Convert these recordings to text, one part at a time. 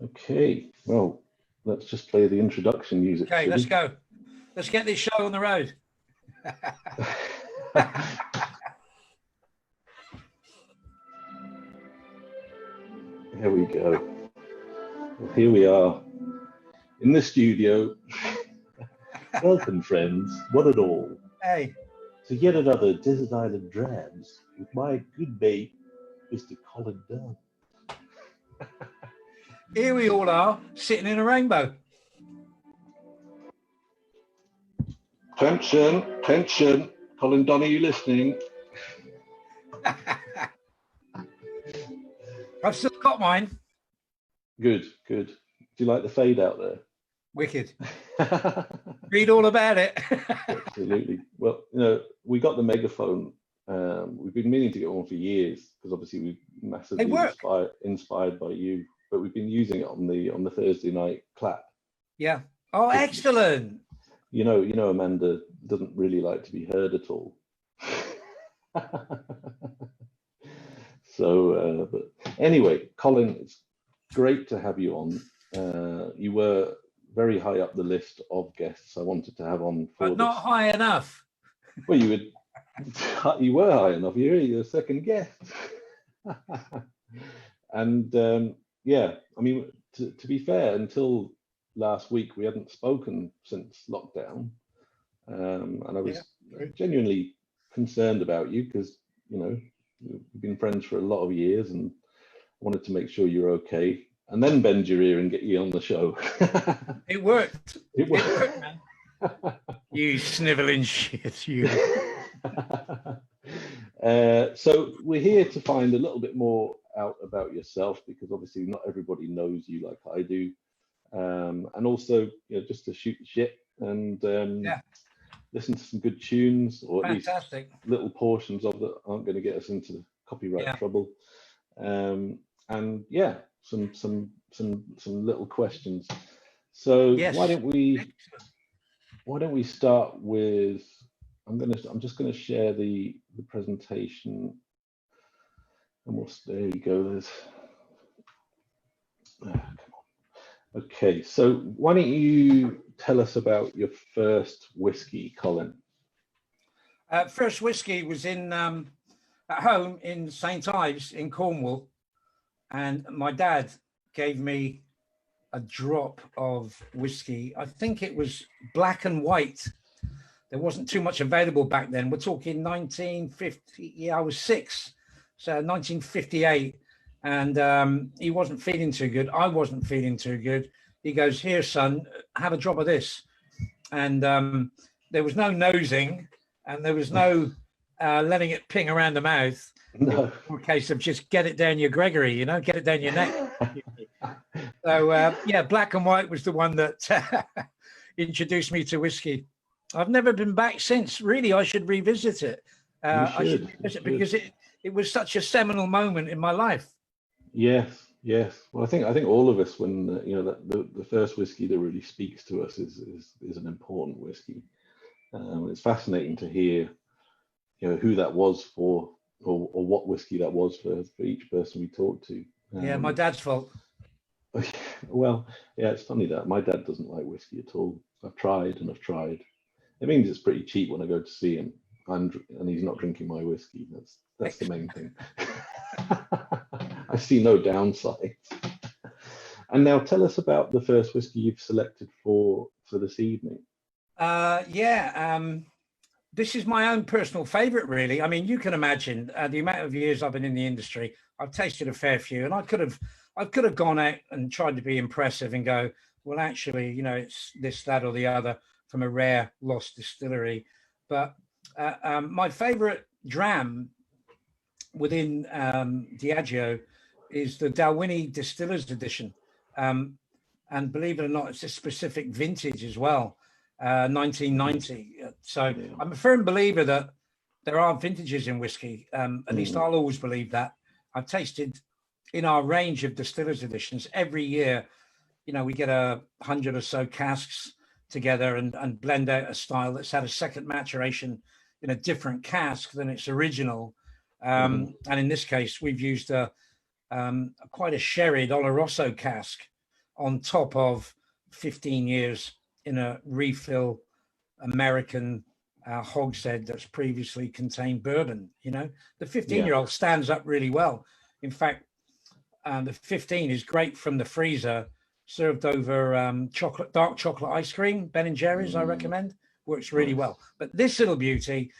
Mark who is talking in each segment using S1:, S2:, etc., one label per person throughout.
S1: Okay, well, let's just play the introduction music.
S2: Okay, let's go. Let's get this show on the road.
S1: Here we go. Well, here we are in the studio. Welcome, friends, one and all.
S2: Hey.
S1: To yet another Desert Island Drams with my good mate, Mr. Colin Dunn.
S2: Here we all are, sitting in a rainbow.
S1: Tension, tension. Colin Dunn, are you listening?
S2: I've still got mine.
S1: Good, good. Do you like the fade out there?
S2: Wicked. Read all about it.
S1: Absolutely. Well, you know, we got the megaphone. We've been meaning to get one for years because obviously we've massively inspired by you. But we've been using it on the Thursday night clap.
S2: Yeah. Oh, excellent.
S1: You know, Amanda doesn't really like to be heard at all. So, but anyway, Colin, it's great to have you on. You were very high up the list of guests I wanted to have on for
S2: but not
S1: this.
S2: high enough.
S1: Well, you were high enough. You're your second guest. And yeah, I mean, to be fair, until last week we hadn't spoken since lockdown, and I was genuinely concerned about you because we've been friends for a lot of years, and I wanted to make sure you're okay, and then bend your ear and get you on the show.
S2: It worked.
S1: It worked,
S2: man. You sniveling shit, you.
S1: So we're here to find a little bit more out about yourself because obviously not everybody knows you like I do, and also just to shoot the shit and listen to some good tunes, or at least little portions of that aren't going to get us into copyright trouble, and yeah, some little questions. So why don't we start with, I'm just gonna share the presentation, and there you go. Come on. Okay, so why don't you tell us about your first whiskey, Colin?
S2: First whiskey was in at home in St. Ives in Cornwall, and my dad gave me a drop of whiskey. I think it was black and white. There wasn't too much available back then. We're talking 1950. Yeah, I was 6, so 1958. And he wasn't feeling too good. I wasn't feeling too good. He goes, "Here, son, have a drop of this." And there was no nosing, and there was no letting it ping around the mouth.
S1: No.
S2: It was a case of just get it down your Gregory, get it down your neck. So yeah, black and white was the one that introduced me to whiskey. I've never been back since. Really, I should revisit it. I should revisit it because it was such a seminal moment in my life.
S1: Yes. Well, I think all of us, when the first whiskey that really speaks to us is an important whiskey. It's fascinating to hear, who that was for, or what whiskey that was for each person we talked to.
S2: Yeah, my dad's fault.
S1: Well, yeah, it's funny that my dad doesn't like whiskey at all. I've tried. It means it's pretty cheap when I go to see him, and he's not drinking my whiskey. That's the main thing. I see no downside. And now tell us about the first whiskey you've selected for this evening.
S2: This is my own personal favorite, really. I mean, you can imagine the amount of years I've been in the industry. I've tasted a fair few, and I could have gone out and tried to be impressive and go, well, actually, it's this, that, or the other from a rare lost distillery. But my favorite dram within Diageo is the Dalwhinnie Distillers Edition. And believe it or not, it's a specific vintage as well, 1990. So I'm a firm believer that there are vintages in whiskey. At least I'll always believe that. I've tasted in our range of distillers editions every year. We get 100 or so casks together and blend out a style that's had a second maturation in a different cask than its original. And in this case, we've used quite a sherried Oloroso cask on top of 15 years in a refill American hogshead that's previously contained bourbon. You know, the 15-year-old stands up really well. In fact, the 15 is great from the freezer, served over dark chocolate ice cream. Ben & Jerry's, I recommend. Works really well. But this little beauty,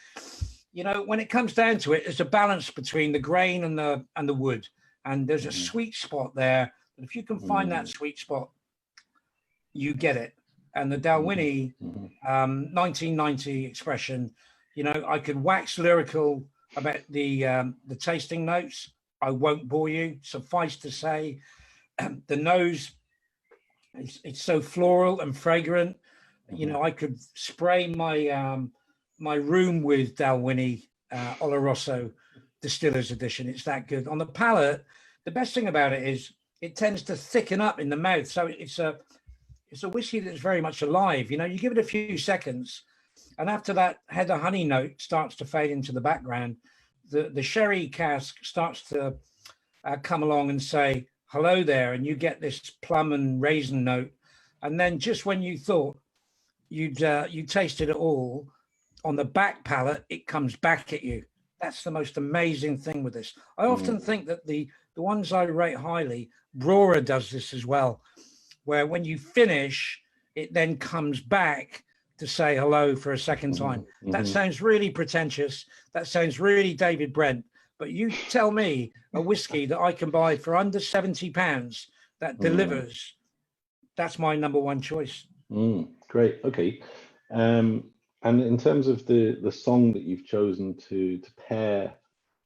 S2: you know, when it comes down to it, there's a balance between the grain and the wood. And there's a sweet spot there. And if you can find that sweet spot, you get it. And the Dalwhinnie 1990 expression, you know, I could wax lyrical about the tasting notes. I won't bore you. Suffice to say, the nose, it's so floral and fragrant. You know, I could spray my my room with Dalwhinnie Oloroso Distiller's Edition. It's that good. On the palate, the best thing about it is it tends to thicken up in the mouth. So it's a whiskey that's very much alive. You know, you give it a few seconds, and after that heather honey note starts to fade into the background, the sherry cask starts to come along and say, hello there, and you get this plum and raisin note. And then just when you thought you tasted it all, on the back palate, it comes back at you. That's the most amazing thing with this. I often think that the ones I rate highly, Brora does this as well, where when you finish, it then comes back to say hello for a second time. That sounds really pretentious. That sounds really David Brent. But you tell me a whiskey that I can buy for under £70 that delivers. That's my number one choice.
S1: Great. Okay. And in terms of the song that you've chosen to pair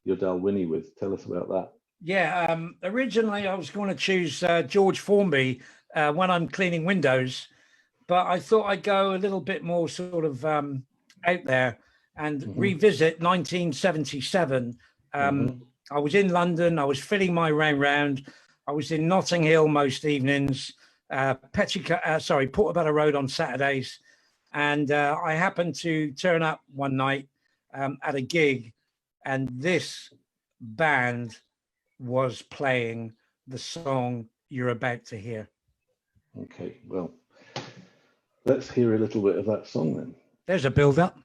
S1: your Dalwhinnie with, tell us about that.
S2: Yeah. Originally, I was going to choose George Formby when I'm cleaning windows, but I thought I'd go a little bit more sort of out there and revisit 1977. I was in London. I was filling my round. I was in Notting Hill most evenings, Portobello Road on Saturdays. And I happened to turn up one night at a gig, and this band was playing the song you're about to hear.
S1: Okay, well, let's hear a little bit of that song then.
S2: There's a build-up.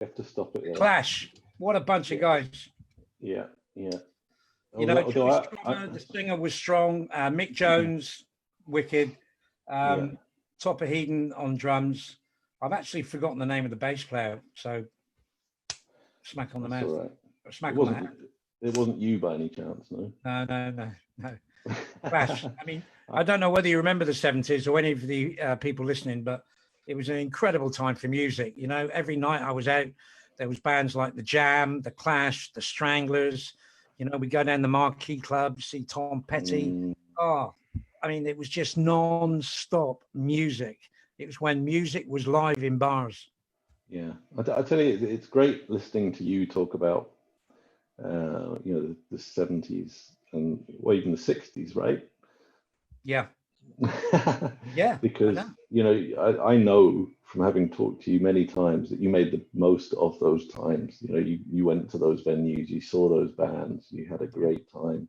S1: Have to stop it there.
S2: Clash. What a bunch of guys.
S1: Yeah.
S2: You know, the singer was strong. Mick Jones, wicked. Topper Heaton on drums. I've actually forgotten the name of the bass player, so smack on the mouth.
S1: All right.
S2: Smack on the hand.
S1: It wasn't you by any chance, no?
S2: No. Clash. I mean, I don't know whether you remember the 70s or any of the people listening, but it was an incredible time for music. You know, every night I was out, there was bands like the Jam, the Clash, the Stranglers. You know, we go down the Marquee Club, see Tom Petty. Oh, I mean, it was just non-stop music. It was when music was live in bars.
S1: Yeah, I tell you, it's great listening to you talk about, you know, the 70s and well, even the 60s, right?
S2: Yeah. Yeah,
S1: because you know I know from having talked to you many times that you made the most of those times. You know, you went to those venues, you saw those bands, you had a great time.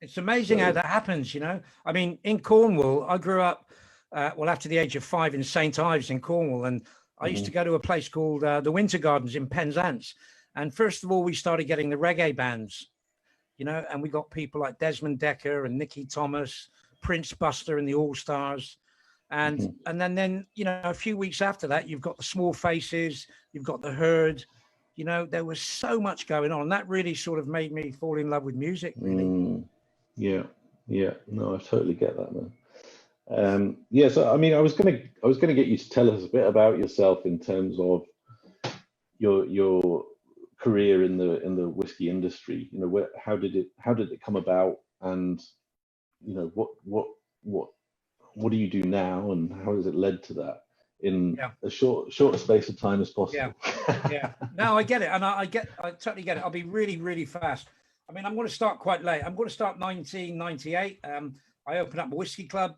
S2: It's amazing how that happens. You know, I mean, in Cornwall, I grew up after the age of 5 in St. Ives in Cornwall, and I used to go to a place called the Winter Gardens in Penzance. And first of all, we started getting the reggae bands, you know, and we got people like Desmond Decker and Nicky Thomas, Prince Buster and the All Stars. And then, you know, a few weeks after that, you've got the Small Faces, you've got the Herd. You know, there was so much going on. And that really sort of made me fall in love with music, really.
S1: Yeah. No, I totally get that, man. So I mean, I was gonna get you to tell us a bit about yourself in terms of your career in the whiskey industry. You know, how did it come about, and you know what what do you do now, and how has it led to that in
S2: Yeah.
S1: a short space of time as possible?
S2: Yeah. No, I get it, and I totally get it. I'll be really, really fast. I mean, I'm going to start quite late. I'm going to start 1998. I opened up a whiskey club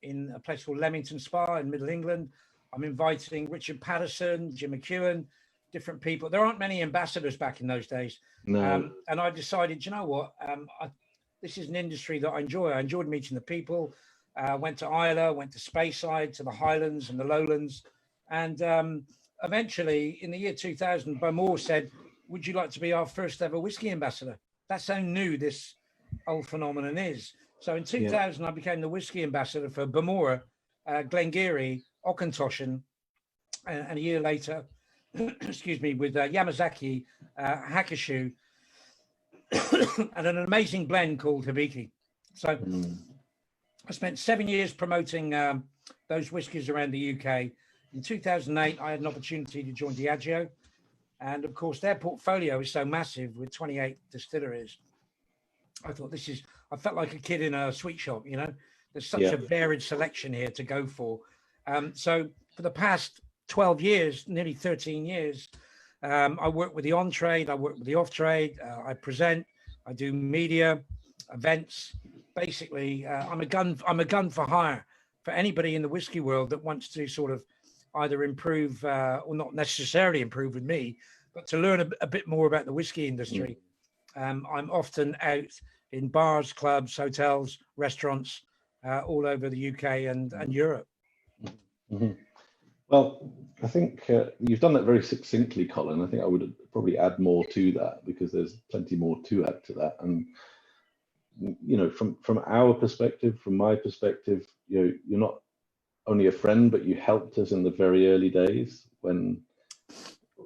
S2: in a place called Leamington Spa in Middle England. I'm inviting Richard Patterson, Jim McEwen, different people. There aren't many ambassadors back in those days.
S1: No.
S2: And I decided, you know what? This is an industry that I enjoy. I enjoyed meeting the people. Went to Islay, went to Speyside, to the Highlands and the Lowlands. And eventually, in the year 2000, Bowmore said, would you like to be our first ever whiskey ambassador? That's how new this whole phenomenon is. So in 2000, I became the whiskey ambassador for Bowmore, Glengarry, Auchentoshan, and a year later, excuse me, with Yamazaki, Hakushu, and an amazing blend called Hibiki. So I spent 7 years promoting those whiskies around the UK. In 2008, I had an opportunity to join Diageo. And of course, their portfolio is so massive with 28 distilleries. I thought I felt like a kid in a sweet shop, you know. There's such a varied selection here to go for. So for the past 12 years, nearly 13 years, I work with the on-trade, I work with the off-trade, I present, I do media, events. Basically, I'm a gun for hire for anybody in the whiskey world that wants to sort of either improve or not necessarily improve with me, but to learn a bit more about the whiskey industry. I'm often out in bars, clubs, hotels, restaurants, all over the UK and Europe.
S1: Mm-hmm. Well, I think you've done that very succinctly, Colin. I think I would probably add more to that, because there's plenty more to add to that. And you know, from our perspective, from my perspective, you're not only a friend, but you helped us in the very early days when,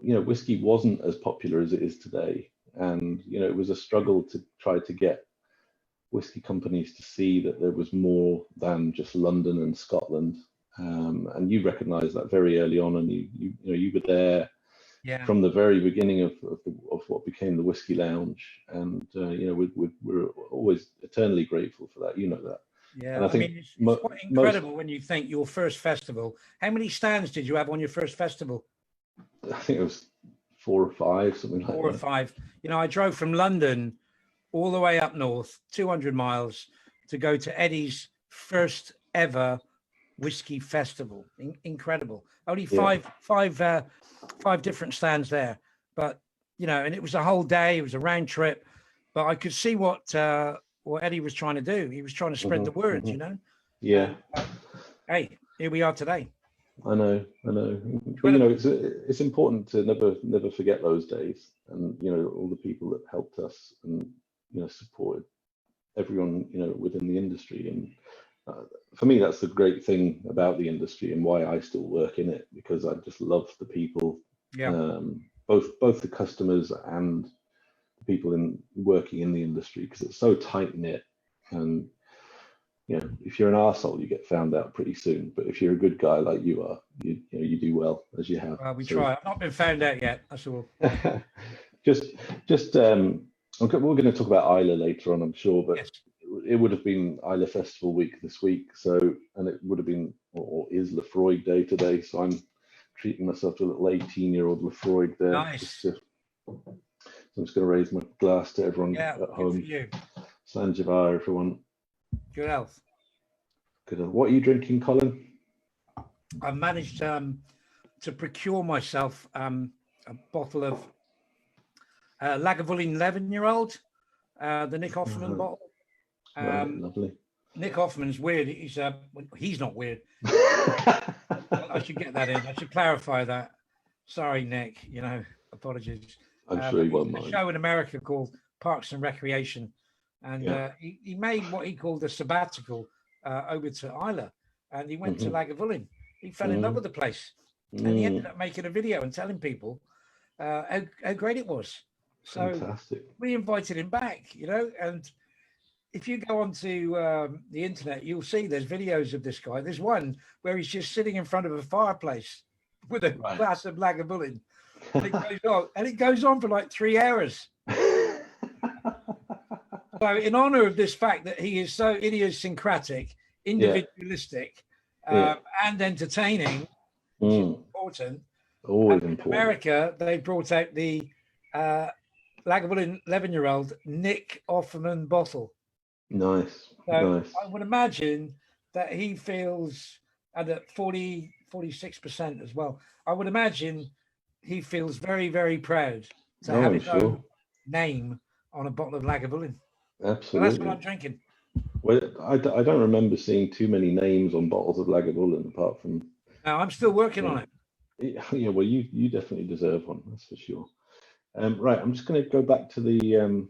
S1: you know, whiskey wasn't as popular as it is today. And, you know, it was a struggle to try to get whiskey companies to see that there was more than just London and Scotland. And you recognized that very early on, and you were there from the very beginning of what became the Whiskey Lounge. And, you know, we're always eternally grateful for that. You know that.
S2: Yeah, and I mean, it's quite incredible when you think your first festival. How many stands did you have on your first festival?
S1: I think it was 4 or 5, something like that.
S2: 4 or 5. You know, I drove from London all the way up north, 200 miles, to go to Eddie's first ever whiskey festival. Incredible. Only five different stands there, but you know, and it was a whole day. It was a round trip, but I could see what Eddie was trying to do. He was trying to spread the word, you know.
S1: Yeah.
S2: Hey, here we are today.
S1: I know. But, you know, it's important to never forget those days, and you know, all the people that helped us and, you know, supported everyone, you know, within the industry. And for me, that's the great thing about the industry and why I still work in it, because I just love the people. Both the customers and the people working in the industry, because it's so tight knit. And you know, if you're an arsehole, you get found out pretty soon. But if you're a good guy like you are, you do well, as you have.
S2: Well, we try. I've not been found out yet. That's all.
S1: We're going to talk about Islay later on, I'm sure, but yes. It would have been Islay Festival Week this week, and it would have been, or is Lefroy Day today, so I'm treating myself to a little 18-year-old Lefroy there.
S2: Nice.
S1: So I'm just going to raise my glass to everyone at home. For you. San Javar, everyone.
S2: Good health.
S1: Good health. What are you drinking, Colin?
S2: I've managed to procure myself a bottle of Lagavulin 11-year-old, the Nick Offerman bottle.
S1: Right, lovely.
S2: Nick Offerman's weird. He's not weird. I should get that in. I should clarify that. Sorry, Nick. You know, apologies.
S1: I'm sure he won't mind.
S2: A show in America called Parks and Recreation, and he made what he called a sabbatical over to Islay, and he went to Lagavulin. He fell in love with the place, and he ended up making a video and telling people how great it was. So
S1: fantastic.
S2: We invited him back, you know, and if you go onto the internet, you'll see there's videos of this guy. There's one where he's just sitting in front of a fireplace with a glass of Lagavulin. And it goes on for like 3 hours. So in honor of this fact that he is so idiosyncratic, individualistic, and entertaining, which is important.
S1: Always
S2: In
S1: important.
S2: America, they brought out the Lagavulin 11-year-old Nick Offerman bottle.
S1: Nice.
S2: So
S1: Nice.
S2: I would imagine that he feels, and at 46% as well, I would imagine he feels very, very proud to have his own name on a bottle of Lagavulin.
S1: Absolutely.
S2: So that's what I'm drinking.
S1: Well, I don't remember seeing too many names on bottles of Lagavulin apart from.
S2: No, I'm still working on it.
S1: Yeah, well, you definitely deserve one, that's for sure. Right, I'm just going to go back to the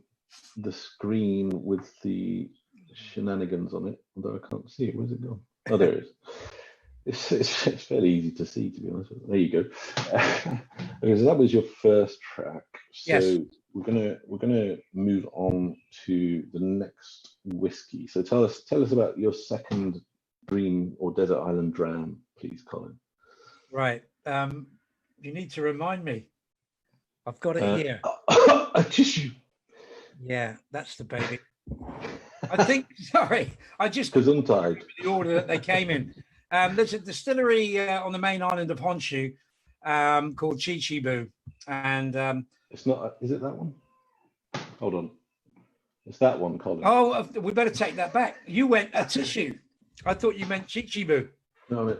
S1: screen with the shenanigans on it, although I can't see it. Where's it gone? Oh, there it is. It's fairly easy to see, to be honest. There you go. Okay, so that was your first track. So
S2: yes.
S1: we're gonna move on to the next whiskey. So tell us about your second Dream or Desert Island Dram, please, Colin.
S2: Right. You need to remind me. I've got it here.
S1: A tissue.
S2: Yeah, that's the baby. I think. Sorry, I just
S1: Gesundheit.
S2: The order that they came in. There's a distillery on the main island of Honshu called Chichibu, and
S1: it's not. Is it that one? Hold on. It's that one, Colin.
S2: Oh, we better take that back. You went a tissue. I thought you meant Chichibu.
S1: No,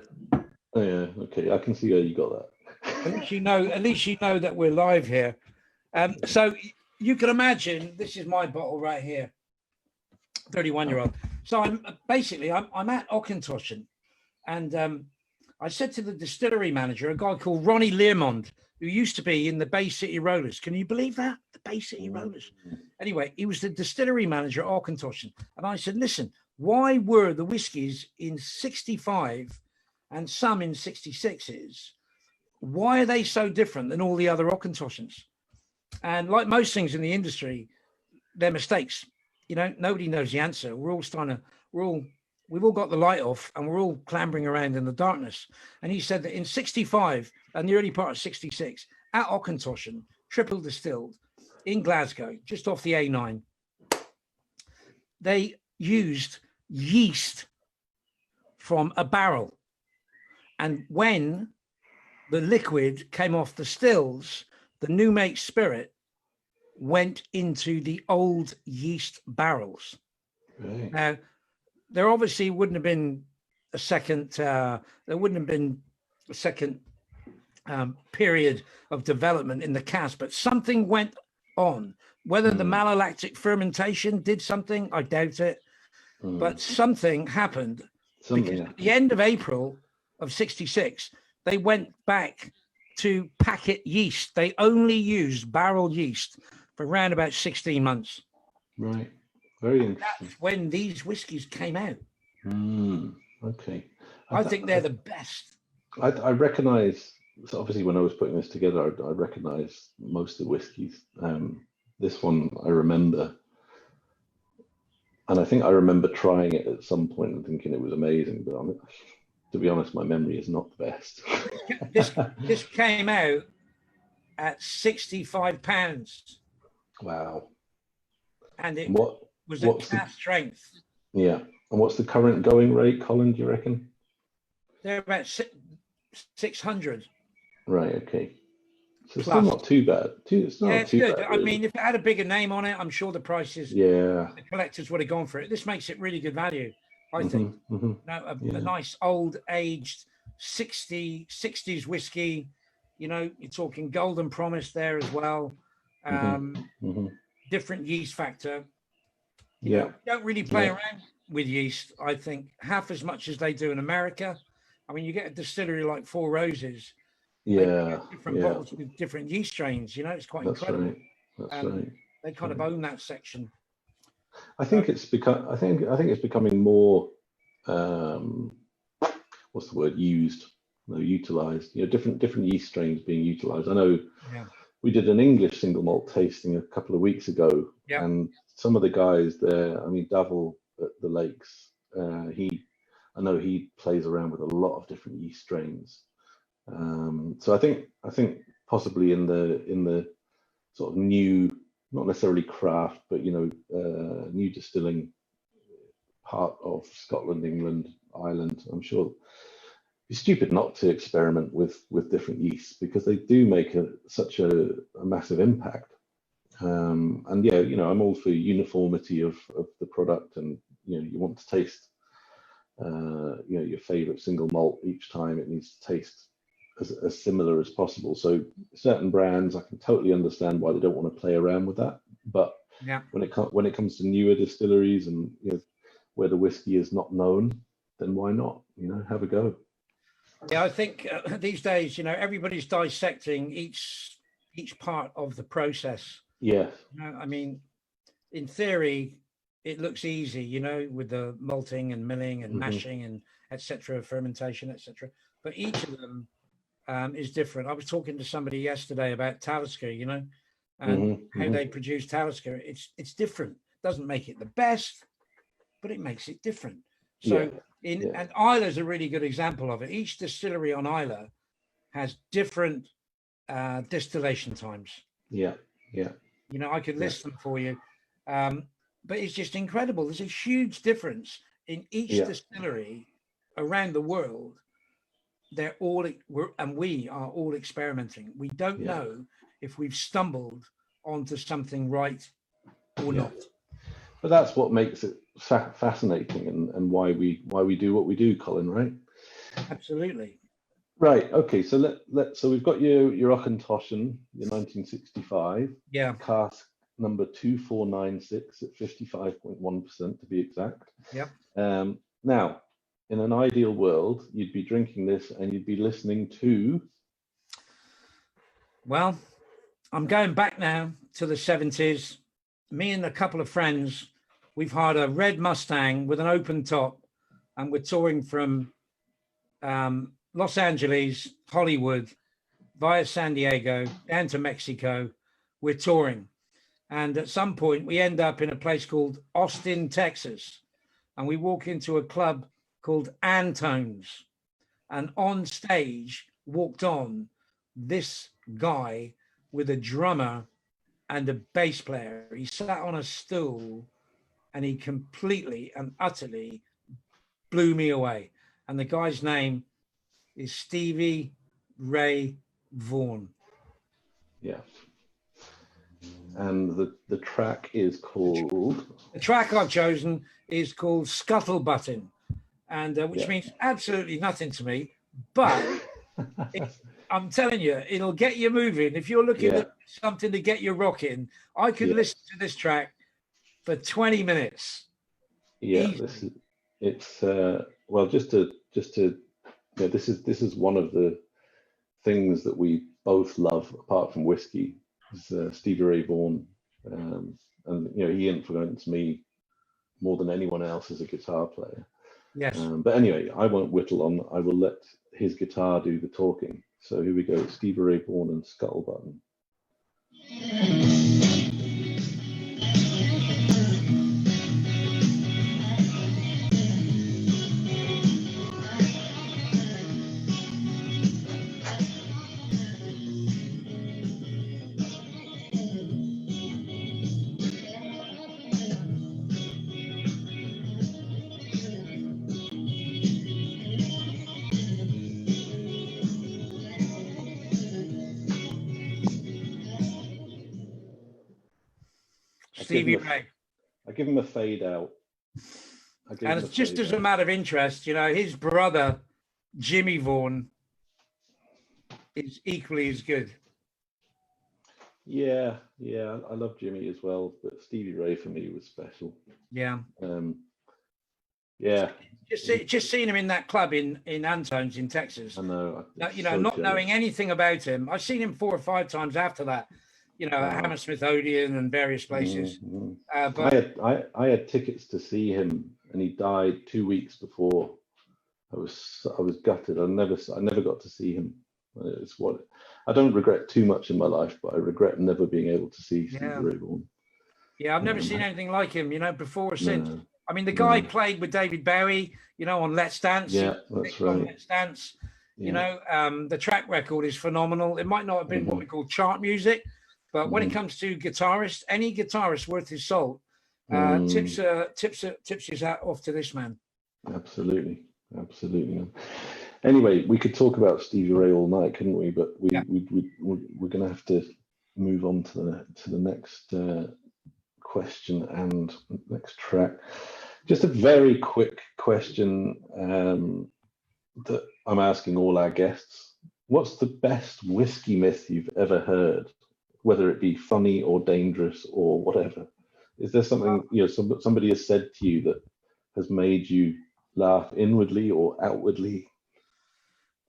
S1: oh yeah. Okay, I can see how you got that.
S2: At least you know that we're live here. So you can imagine this is my bottle right here, 31-year-old. So I'm at Auchentoshan, and I said to the distillery manager, a guy called Ronnie Learmond, who used to be in the Bay City Rollers. Can you believe that? The Bay City Rollers. Anyway, he was the distillery manager at Auchentoshan, and I said, listen, why were the whiskies in 65 and some in 66s? Why are they so different than all the other Auchentoshans? And like most things in the industry, they're mistakes. You know, nobody knows the answer. We've all got the light off and we're all clambering around in the darkness. And he said that in 65 and the early part of 66, at Auchentoshan, triple distilled in Glasgow, just off the A9, they used yeast from a barrel. And when the liquid came off the stills, the new make spirit went into the old yeast barrels. Right. Now, there obviously wouldn't have been a second. There wouldn't have been a second period of development in the cask, but something went on. Whether the malolactic fermentation did something, I doubt it. But something happened. Because at the end of April of 66, they went back to packet yeast. They only used barrel yeast for around about 16 months.
S1: Right. Very interesting.
S2: That's when these whiskies came out.
S1: Okay.
S2: I think they're the best.
S1: I recognize, so obviously when I was putting this together, I recognize most of the whiskies. This one I remember. And I think I remember trying it at some point and thinking it was amazing, but to be honest, my memory is not the best.
S2: This came out at £65.
S1: Wow.
S2: And it was a cask strength.
S1: Yeah. And what's the current going rate, Colin, do you reckon?
S2: They're about 600.
S1: Right, okay. So it's still not too bad. It's not too
S2: good.
S1: bad,
S2: I
S1: really.
S2: mean, if it had a bigger name on it, I'm sure the prices, the collectors would have gone for it. This makes it really good value, I think. A nice old aged 60s whiskey. You know, you're talking Golden Promise there as well. Different yeast factor. You know, don't really play around with yeast, I think, half as much as they do in America. I mean, you get a distillery like Four Roses. Different bottles with different yeast strains. You know, it's quite incredible.
S1: Right. That's right.
S2: They kind of own that section.
S1: I think it's become. I think it's becoming more. What's the word? Used. No, utilized. You know, different yeast strains being utilized. I know. Yeah. We did an English single malt tasting a couple of weeks ago, and some of the guys there. I mean, Davil at the Lakes. I know he plays around with a lot of different yeast strains. So I think possibly in the sort of new, not necessarily craft, but new distilling part of Scotland, England, Ireland, I'm sure it'd be stupid not to experiment with different yeasts, because they do make such a massive impact. And yeah, you know, I'm all for uniformity of the product, and you know, you want to taste you know, your favorite single malt each time. It needs to taste as similar as possible. So certain brands, I can totally understand why they don't want to play around with that. But
S2: Yeah.
S1: when it comes to newer distilleries, and you know, where the whiskey is not known, then why not? You know, have a go.
S2: Yeah, I think these days, you know, everybody's dissecting each part of the process.
S1: Yes.
S2: You know, I mean, in theory, it looks easy, you know, with the malting and milling and mashing and etc., fermentation, etc. But each of them is different. I was talking to somebody yesterday about Talisker, you know, and how they produce Talisker. It's different. Doesn't make it the best, but it makes it different. So and Isla's a really good example of it. Each distillery on Isla has different distillation times.
S1: Yeah.
S2: You know, I could list them for you, but it's just incredible. There's a huge difference in each distillery around the world. They're all, we are all experimenting. We don't know if we've stumbled onto something right or not.
S1: But that's what makes it fascinating, and why we do what we do, Colin, right?
S2: Absolutely.
S1: Right. Okay. So so we've got your Auchentoshan, your 1965.
S2: Yeah.
S1: Cask number 2496 at 55.1% to be exact.
S2: Yep.
S1: Now, in an ideal world, you'd be drinking this and you'd be listening to.
S2: Well, I'm going back now to the 70s. Me and a couple of friends, we've hired a red Mustang with an open top, and we're touring from Los Angeles, Hollywood, via San Diego, down to Mexico. We're touring. And at some point, we end up in a place called Austin, Texas. And we walk into a club called Antone's. And on stage walked on this guy with a drummer and a bass player. He sat on a stool, and he completely and utterly blew me away. And the guy's name is Stevie Ray Vaughan.
S1: Yeah. And the track is called.
S2: The track I've chosen is called Scuttlebuttin', and which means absolutely nothing to me. But I'm telling you, it'll get you moving. If you're looking at something to get you rocking, I could listen to this track for 20 minutes.
S1: Yeah, it's well, just to this is one of the things that we both love, apart from whiskey, is Stevie Ray Vaughan, and you know, he influenced me more than anyone else as a guitar player.
S2: Yes.
S1: But anyway, I won't whittle on. I will let his guitar do the talking. So here we go, Stevie Ray Vaughan and Scuttlebuttin'.
S2: Stevie Ray.
S1: I give him a fade out.
S2: And it's just as a matter of interest, you know, his brother, Jimmy Vaughan, is equally as good.
S1: Yeah, I love Jimmy as well, but Stevie Ray for me was special.
S2: Yeah.
S1: Yeah.
S2: Just seeing him in that club in Antone's in Texas.
S1: I know.
S2: You know, not knowing anything about him. I've seen him 4 or 5 times after that. You know, at Hammersmith Odeon and various places. But
S1: I had tickets to see him, and he died 2 weeks before. I was gutted. I never got to see him. It's what I don't regret too much in my life, but I regret never being able to see Stevie Ray Vaughan.
S2: Yeah, I've never seen anything like him. You know, before or since. No. I mean, the guy played with David Bowie. You know, on Let's Dance.
S1: Yeah, that's right.
S2: Let's Dance. You know, the track record is phenomenal. It might not have been what we call chart music. But when it comes to guitarists, any guitarist worth his salt Tips his hat off to this man.
S1: Absolutely. Man. Anyway, we could talk about Stevie Ray all night, couldn't we? But we're going to have to move on to the next question and next track. Just a very quick question that I'm asking all our guests. What's the best whiskey myth you've ever heard, whether it be funny or dangerous or whatever? Is there something somebody has said to you that has made you laugh inwardly or outwardly?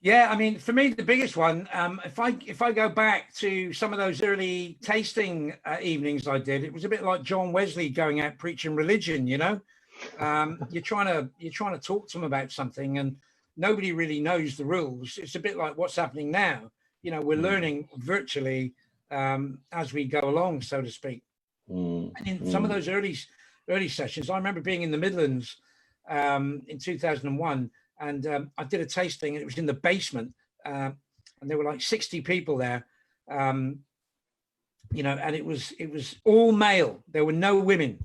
S2: Yeah, I mean, for me, the biggest one, if I go back to some of those early tasting evenings I did, it was a bit like John Wesley going out preaching religion. You're trying to talk to them about something, and nobody really knows the rules. It's a bit like what's happening now. We're learning virtually as we go along, so to speak. And in some of those early sessions, I remember being in the Midlands in 2001. And I did a tasting, and it was in the basement, and there were like 60 people there, and it was all male. There were no women,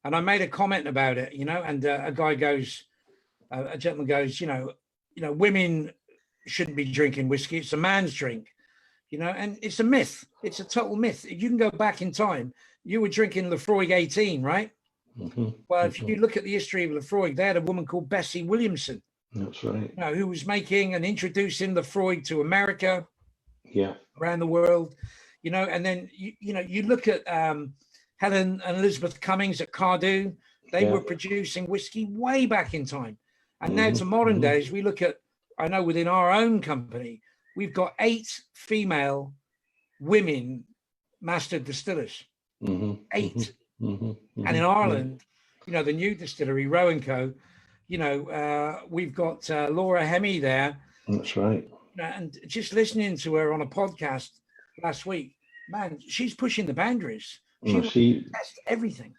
S2: and I made a comment about it, and a gentleman goes, women shouldn't be drinking whiskey. It's a man's drink, and it's a myth. It's a total myth. You can go back in time. You were drinking Lefroy 18, right? Mm-hmm. Well, if you look at the history of Lefroy, they had a woman called Bessie Williamson.
S1: That's right.
S2: Who was making and introducing Lefroy to America, around the world, and then you look at Helen and Elizabeth Cummings at Cardew. They were producing whiskey way back in time, and now to modern days, we look at. I know within our own company, we've got 8 female women master distillers. 8, and in Ireland, the new distillery Roe & Co. We've got Laura Hemme there.
S1: That's right.
S2: And just listening to her on a podcast last week, man, she's pushing the boundaries. She tests everything.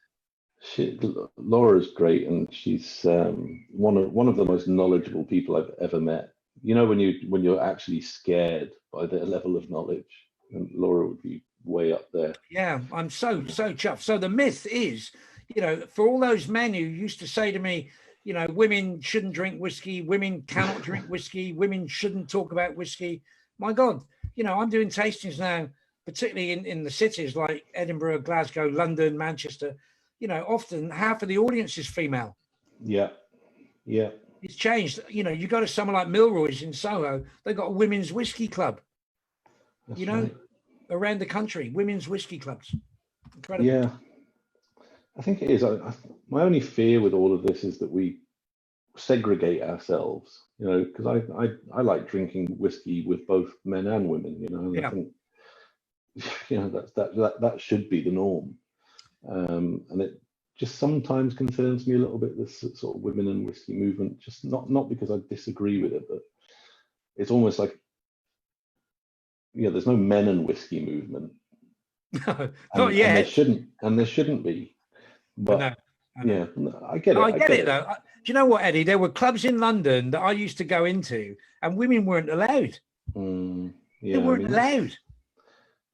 S1: Laura's great, and she's one of the most knowledgeable people I've ever met. When you're actually scared by their level of knowledge, and Laura would be way up there.
S2: Yeah, I'm so chuffed. So the myth is, for all those men who used to say to me, women shouldn't drink whiskey, women cannot drink whiskey, women shouldn't talk about whiskey. My God, I'm doing tastings now, particularly in the cities like Edinburgh, Glasgow, London, Manchester. Often half of the audience is female.
S1: Yeah.
S2: It's changed. You go to someone like Milroy's in Soho, they've got a women's whiskey club.
S1: That's right.
S2: Around the country, women's whiskey clubs. Incredible.
S1: Yeah. I think it is. My only fear with all of this is that we segregate ourselves, because I like drinking whiskey with both men and women, and I think, that should be the norm. And it just sometimes concerns me a little bit, this sort of women and whiskey movement, just not because I disagree with it, but it's almost like, there's no men and whiskey movement.
S2: No, not yet.
S1: And there shouldn't be. But
S2: no.
S1: I get it.
S2: I get it though. Do you know what, Eddie? There were clubs in London that I used to go into, and women weren't allowed. They weren't allowed.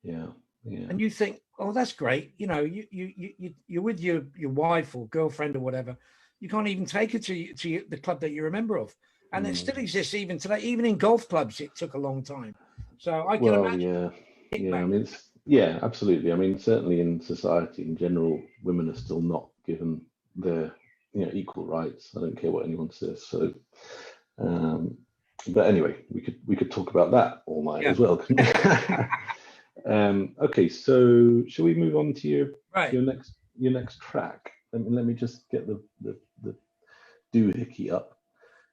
S1: Yeah.
S2: And you think, oh, that's great. You're with your wife or girlfriend or whatever. You can't even take her to the club that you're a member of, and it still exists even today. Even in golf clubs, it took a long time. So I can imagine.
S1: Yeah, absolutely. I mean, certainly in society in general, women are still not given their equal rights. I don't care what anyone says. So, but anyway, we could talk about that all night as well. Okay, so shall we move on to your next track? Let me just get the doohickey up,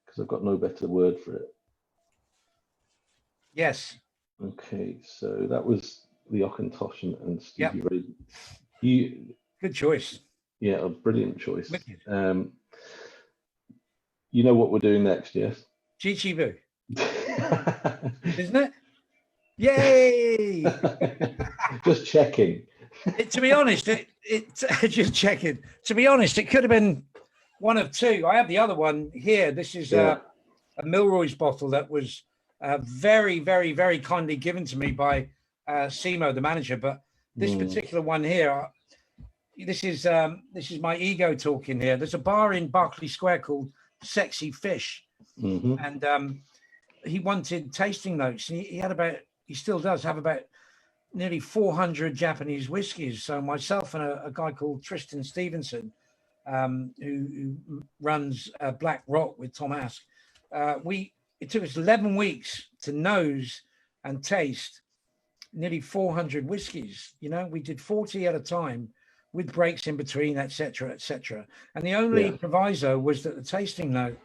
S1: because I've got no better word for it.
S2: Yes.
S1: Okay, so that was the Auchentoshan and Stevie Ray.
S2: Good choice.
S1: Yeah, a brilliant choice. You know what we're doing next, yes?
S2: Chi Vu. Isn't it? Yay!
S1: Just checking.
S2: To be honest, just checking. To be honest, it could have been one of two. I have the other one here. This is a Milroy's bottle that was very, very, very kindly given to me by Simo, the manager. But this particular one here, this is my ego talking here. There's a bar in Berkeley Square called Sexy Fish, and he wanted tasting notes, and he still does have about nearly 400 Japanese whiskies. So myself and a guy called Tristan Stevenson, who runs Black Rock with Tom Ask, it took us 11 weeks to nose and taste nearly 400 whiskies. You know, we did 40 at a time with breaks in between, etc., etc. And the only proviso was that the tasting note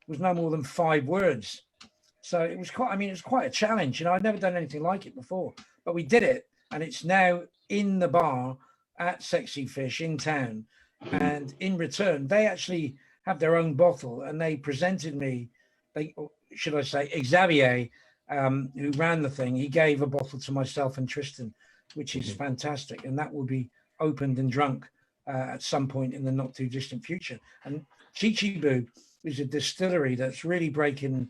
S2: was no more than 5 words. So it was quite a challenge. You know, I'd never done anything like it before, but we did it, and it's now in the bar at Sexy Fish in town. And in return, they actually have their own bottle, and they presented me, Xavier, who ran the thing, he gave a bottle to myself and Tristan, which is fantastic, and that will be opened and drunk at some point in the not too distant future. And Chichibu is a distillery that's really breaking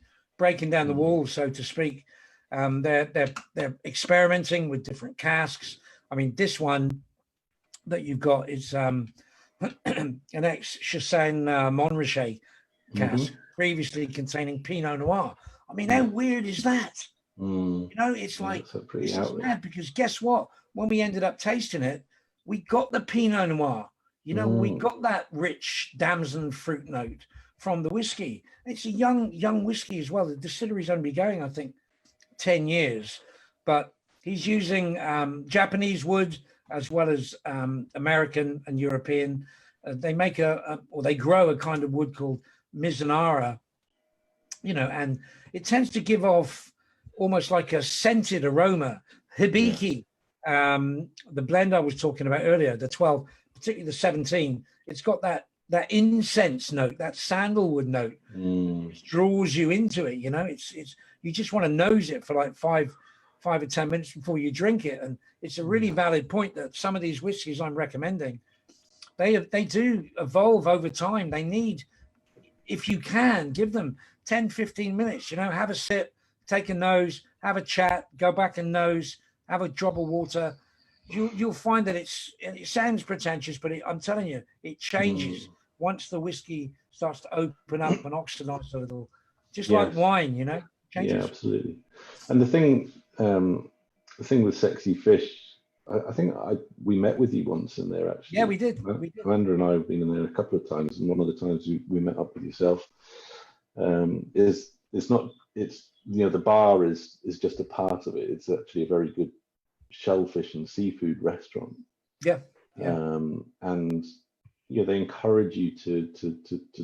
S2: down the walls, so to speak. They're experimenting with different casks. I mean, this one that you've got is an ex-Chassagne Montrachet cask, previously containing Pinot Noir. I mean, how weird is that? You know, it's like, it's mad, because guess what? When we ended up tasting it, we got the Pinot Noir. You know, we got that rich damson fruit note from the whiskey. It's a young whiskey as well. The distillery's only going, I think, 10 years, but he's using Japanese wood as well as American and European. They make they grow a kind of wood called Mizunara, you know, and it tends to give off almost like a scented aroma. Hibiki, the blend I was talking about earlier, the 12, particularly the 17, it's got that incense note, that sandalwood note, which draws you into it. You know, it's you just want to nose it for like five or 10 minutes before you drink it. And it's a really valid point that some of these whiskeys I'm recommending, they do evolve over time. They need, if you can, give them 10, 15 minutes, you know, have a sip, take a nose, have a chat, go back and nose, have a drop of water. You'll find that it sounds pretentious, but I'm telling you, it changes once the whiskey starts to open up and oxidize a little, just like wine, you know, changes.
S1: Yeah, absolutely. And the thing with Sexy Fish, I think we met with you once in there, actually.
S2: Yeah, we did.
S1: Amanda and I have been in there a couple of times, and one of the times we met up with yourself the bar is just a part of it. It's actually a very good shellfish and seafood restaurant. And they encourage you to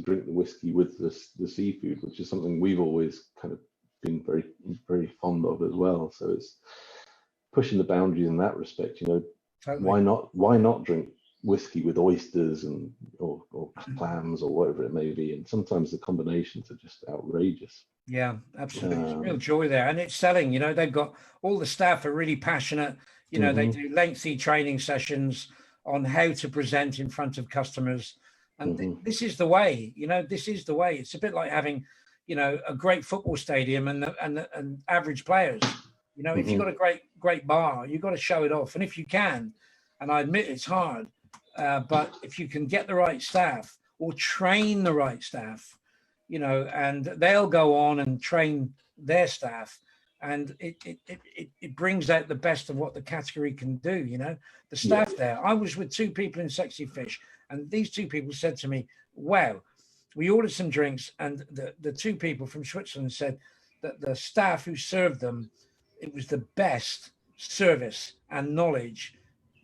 S1: drink the whiskey with the seafood, which is something we've always kind of been very, very fond of as well. So it's pushing the boundaries in that respect. You know, totally. Why not drink whiskey with oysters or clams or whatever it may be? And sometimes the combinations are just outrageous.
S2: Yeah, absolutely. It's real joy there, and it's selling. You know, they've got all the staff are really passionate. You know, they do lengthy training sessions on how to present in front of customers, and this is the way. You know, this is the way. It's a bit like having, you know, a great football stadium and average players. You know, if you've got a great bar, you've got to show it off, and if you can, and I admit it's hard, but if you can get the right staff or train the right staff, you know, and they'll go on and train their staff, and it brings out the best of what the category can do. You know, the staff there. I was with 2 people in Sexy Fish, and these 2 people said to me, "Wow, we ordered some drinks," and the 2 people from Switzerland said that the staff who served them, it was the best service and knowledge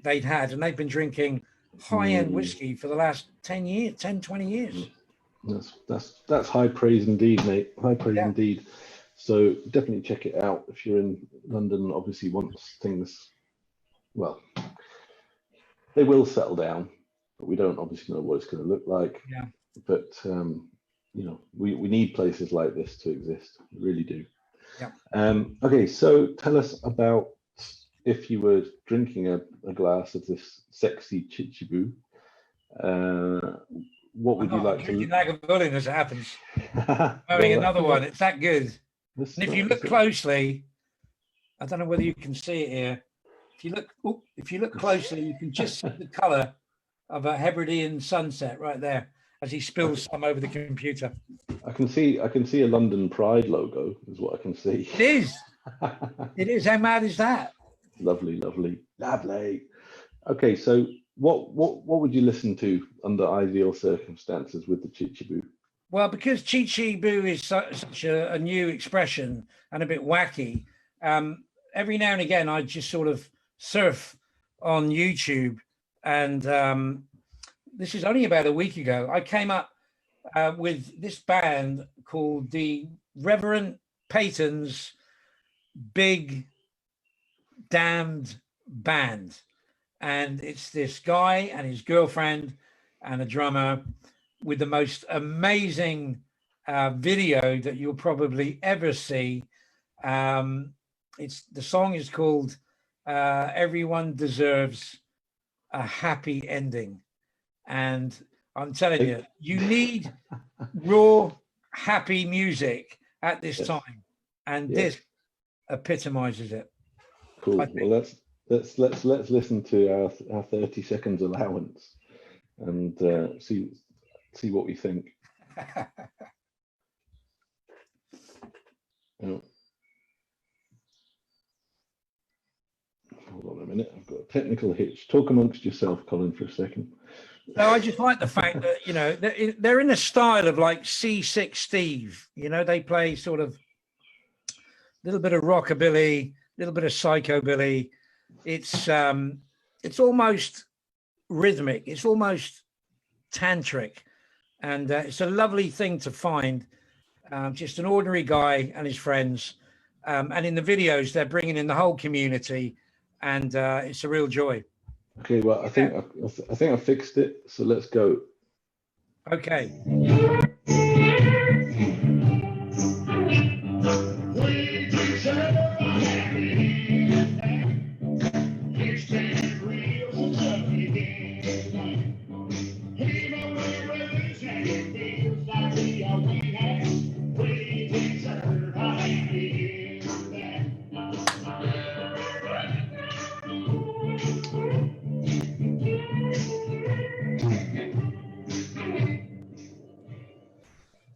S2: they'd had, and they've been drinking high-end whiskey for the last 10, 20 years.
S1: That's high praise indeed, mate. High praise indeed. So definitely check it out if you're in London. Obviously, once things, well, they will settle down, but we don't obviously know what it's going to look like.
S2: Yeah.
S1: But you know, we need places like this to exist. We really do.
S2: Yeah.
S1: Okay, so tell us about, if you were drinking a glass of this sexy Chichibu, what would you like to?
S2: Lagavulin as it happens. Having another one. It's that good. And if you look closely, I don't know whether you can see it here. If you look closely, you can just see the colour of a Hebridean sunset right there as he spills some over the computer.
S1: I can see a London Pride logo is what I can see.
S2: It is. It is. How mad is that?
S1: Lovely. Okay, so what would you listen to under ideal circumstances with the Chichiboo?
S2: Well, because Chichiboo is such a new expression and a bit wacky, every now and again I just sort of surf on YouTube, and this is only about a week ago. I came up with this band called the Reverend Peyton's Big Damned Band, and it's this guy and his girlfriend and a drummer with the most amazing video that you'll probably ever see. The song is called Everyone Deserves a Happy Ending. And I'm telling you, you need raw, happy music at this time. And this epitomizes it.
S1: Cool. Well, let's listen to our 30 seconds allowance and see what we think. Oh. Hold on a minute, I've got a technical hitch. Talk amongst yourself, Colin, for a second.
S2: No, I just like the fact that, you know, they're in the style of like C6 Steve. You know, they play sort of a little bit of rockabilly, a little bit of psychobilly. It's almost rhythmic. It's almost tantric. And it's a lovely thing to find. Just an ordinary guy and his friends. And in the videos, they're bringing in the whole community. And it's a real joy.
S1: Okay, well, I think I fixed it. So let's go.
S2: Okay.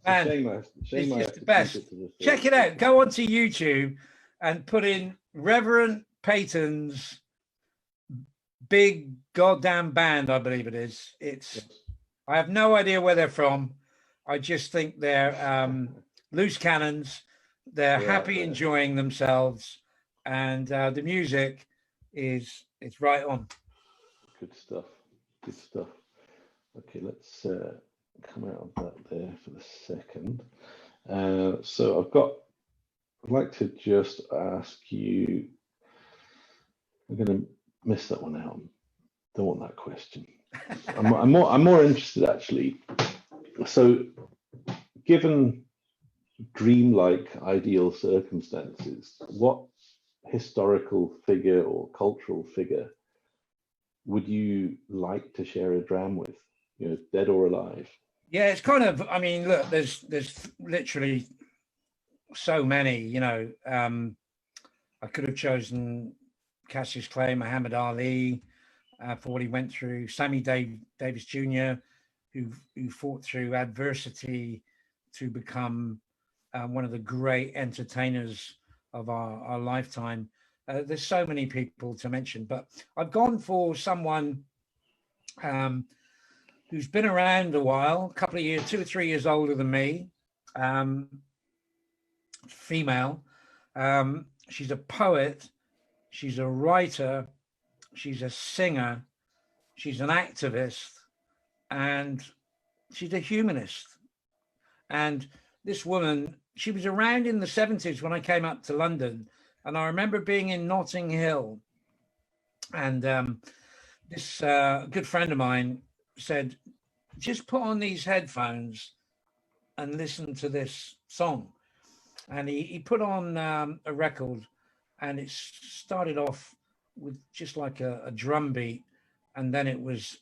S2: Man, it's just the best. Check it out. Go onto YouTube and put in Reverend Peyton's Big Goddamn Band, I believe it is. I have no idea where they're from. I just think they're loose cannons. They're happy, enjoying themselves, and the music is right on.
S1: Good stuff. Okay, let's come out of that there for the second. So I'd like to just ask you, I'm going to miss that one out. Don't want that question. I'm more interested actually. So given dreamlike ideal circumstances, what historical figure or cultural figure would you like to share a dram with, you know, dead or alive?
S2: Yeah, it's kind of, I mean, look, there's literally so many, you know. I could have chosen Cassius Clay, Muhammad Ali, for what he went through, Sammy Davis Jr., who fought through adversity to become one of the great entertainers of our lifetime. There's so many people to mention, but I've gone for someone who's been around a while, a couple of years, 2 or 3 years older than me, female. She's a poet, she's a writer, she's a singer, she's an activist, and she's a humanist. And this woman, she was around in the 70s when I came up to London, and I remember being in Notting Hill, and this good friend of mine said, just put on these headphones and listen to this song. And he put on a record, and it started off with just like a drum beat, and then it was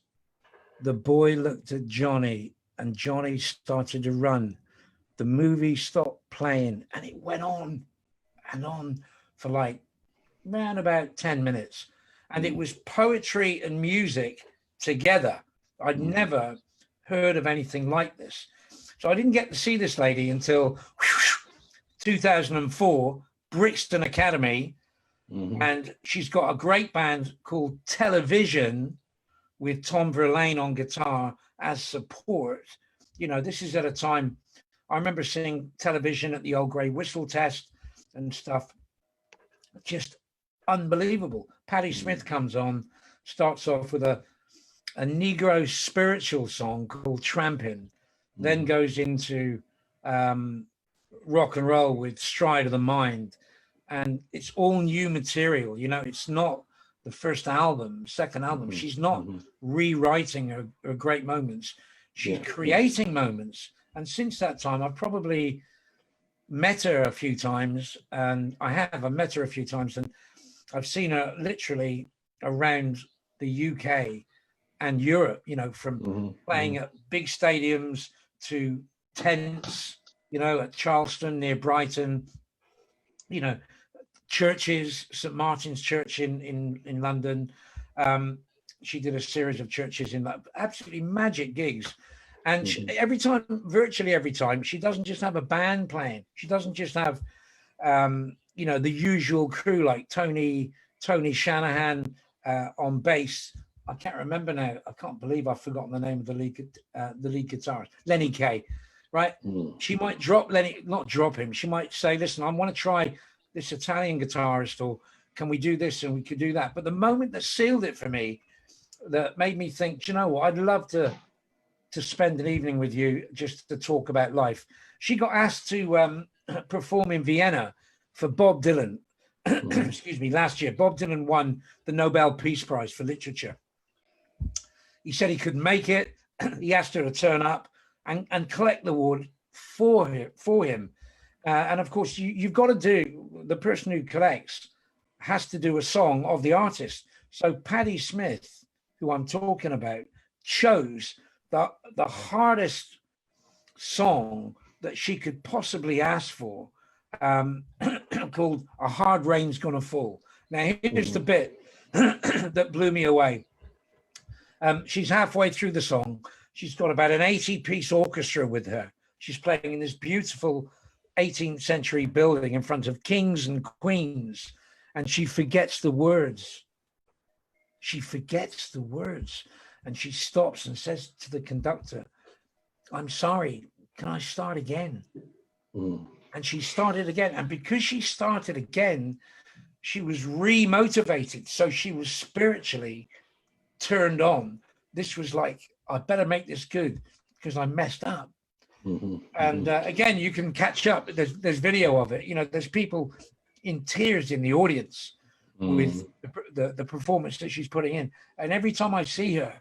S2: the boy looked at Johnny and Johnny started to run. The movie stopped playing, and it went on and on for like around about 10 minutes. And it was poetry and music together. I'd never heard of anything like this. So I didn't get to see this lady until 2004, Brixton Academy. And she's got a great band called Television with Tom Verlaine on guitar as support. You know, this is at a time, I remember seeing Television at the Old Grey Whistle Test and stuff. Just unbelievable. Patti Smith comes on, starts off with a Negro spiritual song called Trampin', then goes into rock and roll with Stride of the Mind. And it's all new material. You know, it's not the first album, second album. She's not rewriting her great moments. She's creating moments. And since that time, I've probably met her a few times. And I've met her a few times. And I've seen her literally around the UK and Europe, you know, from playing at big stadiums to tents, you know, at Charleston near Brighton, you know, churches, St. Martin's Church in London. She did a series of churches in that, absolutely magic gigs. And every time, virtually every time, she doesn't just have a band playing. She doesn't just have, you know, the usual crew like Tony Shanahan on bass. I can't remember now. I can't believe I've forgotten the name of the lead guitarist, Lenny Kaye, right? She might not drop him. She might say, listen, I want to try this Italian guitarist, or can we do this and we could do that? But the moment that sealed it for me, that made me think, you know what, I'd love to spend an evening with you just to talk about life. She got asked to perform in Vienna for Bob Dylan, excuse me, last year. Bob Dylan won the Nobel Peace Prize for Literature. He said he couldn't make it. He asked her to turn up and collect the award for him. And of course, you've got to do, the person who collects has to do a song of the artist. So Patti Smith, who I'm talking about, chose the hardest song that she could possibly ask for, called A Hard Rain's Gonna Fall. Now, here's the bit that blew me away. She's halfway through the song. She's got about an 80-piece orchestra with her. She's playing in this beautiful 18th century building in front of kings and queens, and she forgets the words. She forgets the words, and she stops and says to the conductor, I'm sorry, can I start again? And she started again, and because she started again, she was re-motivated, so she was spiritually turned on. This was like, I better make this good because I messed up. And again, you can catch up. There's video of it. You know, there's people in tears in the audience with the performance that she's putting in. And every time I see her,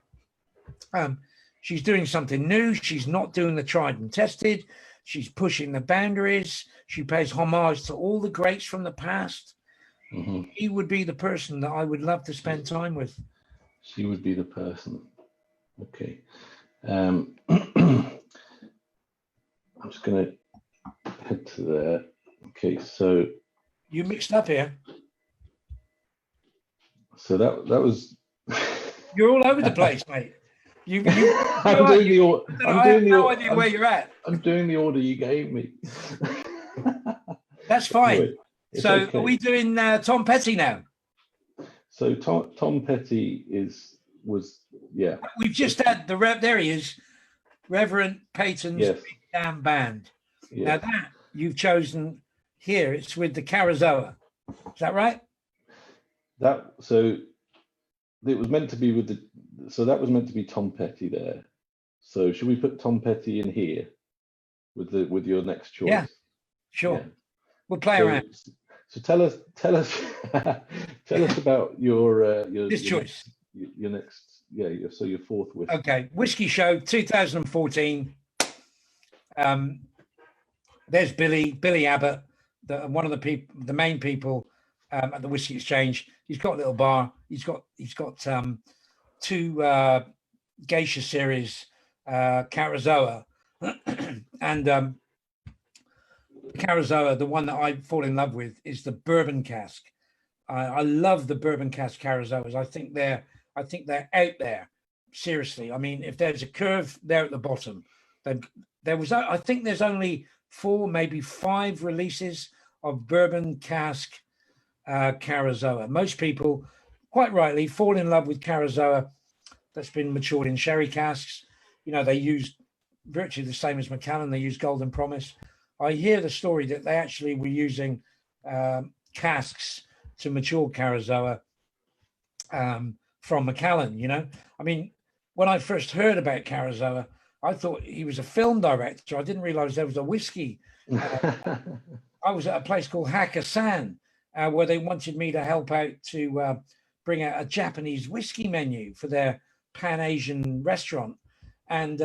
S2: she's doing something new. She's not doing the tried and tested. She's pushing the boundaries. She pays homage to all the greats from the past. She would be the person that I would love to spend time with.
S1: She would be the person. Okay. I'm just going to head to there. Okay, so
S2: you mixed up here.
S1: So that was.
S2: You're all over the place, mate.
S1: I'm doing the
S2: order where you're at.
S1: I'm doing the order you gave me.
S2: That's fine.
S1: Anyway,
S2: so
S1: okay.
S2: Are we doing Tom Petty now?
S1: So Tom Petty was.
S2: We've just had there he is, Reverend Peyton's Big Damn Band.
S1: Yes.
S2: Now that you've chosen here, it's with the Carazoa. Is that right?
S1: That was meant to be that was meant to be Tom Petty there. So should we put Tom Petty in here with your next choice?
S2: Yeah, sure. Yeah. We'll play around.
S1: So tell us about your
S2: choice.
S1: Your next, your fourth whiskey.
S2: Okay, Whiskey Show 2014. There's Billy Abbott, one of the main people at the Whisky Exchange. He's got a little bar. He's got two geisha series, Carazoa, and Carazoa. The one that I fall in love with is the bourbon cask. I love the bourbon cask Carazoas. I think they're out there. seriously. I mean, if there's a curve there at the bottom, then I think there's only 4, maybe 5 releases of bourbon cask Carazoa. Most people, quite rightly, fall in love with Carazoa that's been matured in sherry casks. You know, they use virtually the same as Macallan. They use Golden Promise. I hear the story that they actually were using casks to mature Carazoa from Macallan, you know. I mean, when I first heard about Carazoa, I thought he was a film director. I didn't realize there was a whiskey. I was at a place called Hakkasan, where they wanted me to help out to bring out a Japanese whiskey menu for their Pan-Asian restaurant. And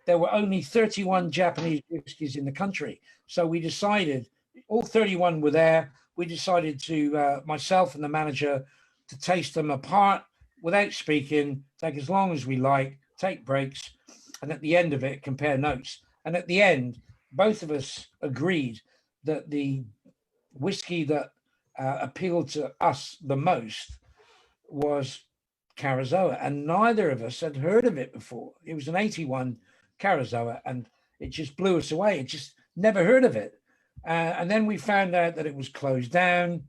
S2: there were only 31 Japanese whiskeys in the country. So we decided, all 31 were there. We decided to, myself and the manager, to taste them apart without speaking, take as long as we like, take breaks, and at the end of it, compare notes. And at the end, both of us agreed that the whiskey that appealed to us the most was Carazoa, and neither of us had heard of it before. It was an 81 Carazoa, and it just blew us away. It just never heard of it. And then we found out that it was closed down,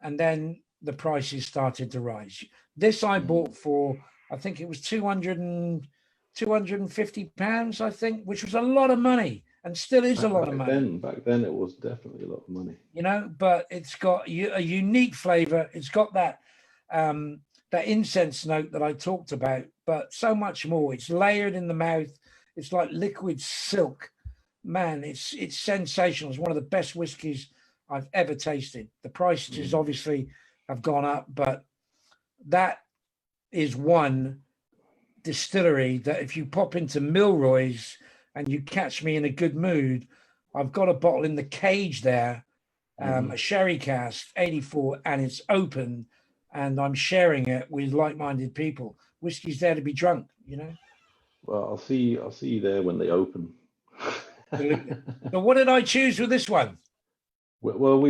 S2: and then the prices started to rise. This I bought for, I think it was 250 pounds, I think, which was a lot of money, and still is a lot of money.
S1: Back then, it was definitely a lot of money.
S2: You know, but it's got a unique flavor. It's got that that incense note that I talked about, but so much more. It's layered in the mouth. It's like liquid silk. Man, it's sensational. It's one of the best whiskies I've ever tasted. The prices obviously have gone up, but that is one distillery that if you pop into Milroy's and you catch me in a good mood, I've got a bottle in the cage there, a sherry cask, 84, and it's open, and I'm sharing it with like-minded people. Whiskey's there to be drunk, you know.
S1: Well, I'll see you there when they open.
S2: So what did I choose with this one?
S1: Well,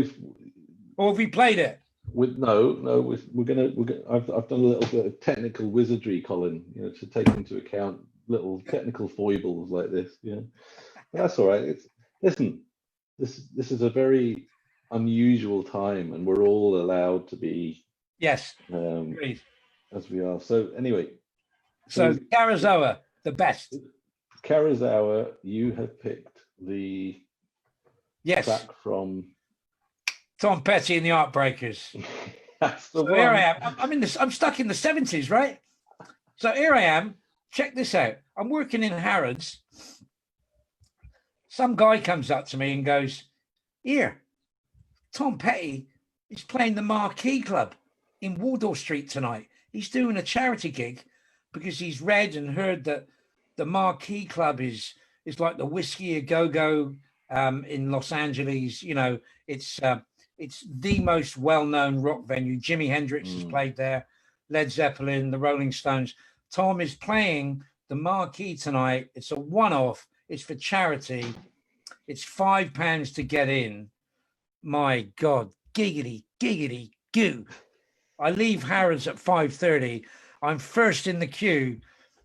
S2: Or have we played it?
S1: We're gonna. I've done a little bit of technical wizardry, Colin. You know, to take into account little technical foibles like this. Yeah, but that's all right. Listen, this is a very unusual time, and we're all allowed to be.
S2: Yes.
S1: As we are. So anyway.
S2: So Carazoa, the best.
S1: Carazoa, you have picked the track from
S2: Tom Petty and the Heartbreakers.
S1: That's the one.
S2: Here I am. I'm stuck in the 70s, right? So here I am. Check this out. I'm working in Harrods. Some guy comes up to me and goes, "Here, Tom Petty is playing the Marquee Club in Wardour Street tonight. He's doing a charity gig because he's read and heard that the Marquee Club is like the Whiskey A Go-Go in Los Angeles. You know, it's the most well-known rock venue. Jimi Hendrix has played there, Led Zeppelin, the Rolling Stones. Tom is playing the Marquee tonight. It's a one-off. It's for charity. It's £5 to get in. My God, giggity, giggity, goo. I leave Harrods at 5:30. I'm first in the queue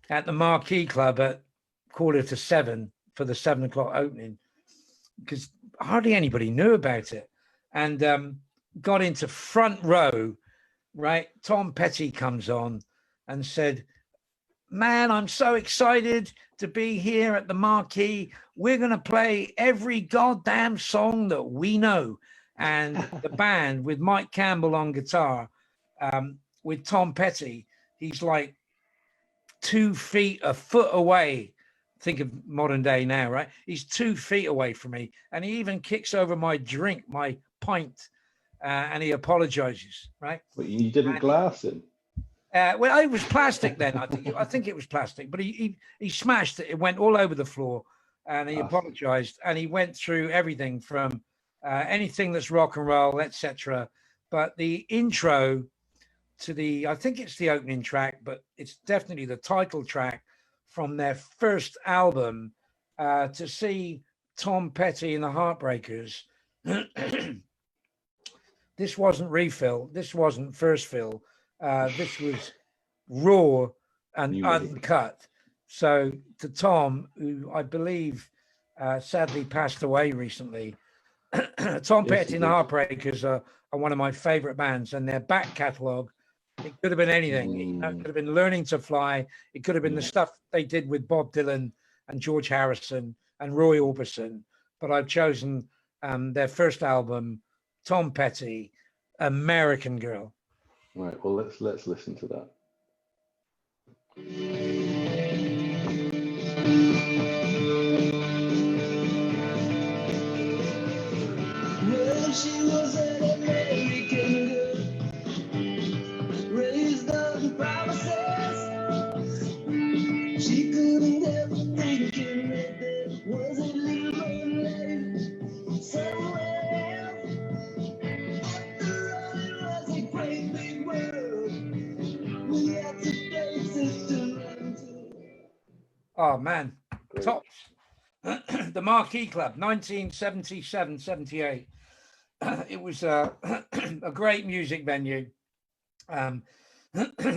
S2: at the Marquee Club at 6:45 for the 7 o'clock opening, because hardly anybody knew about it. And got into front row, right? Tom Petty comes on and said, "Man, I'm so excited to be here at the Marquee. We're going to play every goddamn song that we know." And the band with Mike Campbell on guitar, with Tom Petty, he's like 2 feet, a foot away. Think of modern day now, right? He's 2 feet away from me, and he even kicks over my drink, my pint, and he apologizes, right?
S1: But you didn't glass him.
S2: Well, it was plastic then. I think it was plastic, but he smashed it. It went all over the floor, and he apologized, and he went through everything from anything that's rock and roll, etc. But the intro to I think it's the opening track, but it's definitely the title track from their first album. To see Tom Petty and the Heartbreakers, this wasn't refill, this wasn't first fill, this was raw and
S1: New music.
S2: uncut. So to Tom, who I believe sadly passed away recently, Tom Petty and the Heartbreakers are one of my favorite bands, and their back catalogue, it could have been anything. You know, it could have been Learning to Fly. It could have been the stuff they did with Bob Dylan and George Harrison and Roy Orbison. But I've chosen their first album, Tom Petty, American Girl.
S1: Right. Well, let's listen to that.
S3: Well, she was an American girl, raised on promises. She couldn't help thinking that there was a little more life somewhere else. After all, it was a great big world. We had to places to run to.
S2: Oh, man.
S1: Great.
S2: Tops. The Marquee Club, 1977-78. It was a great music venue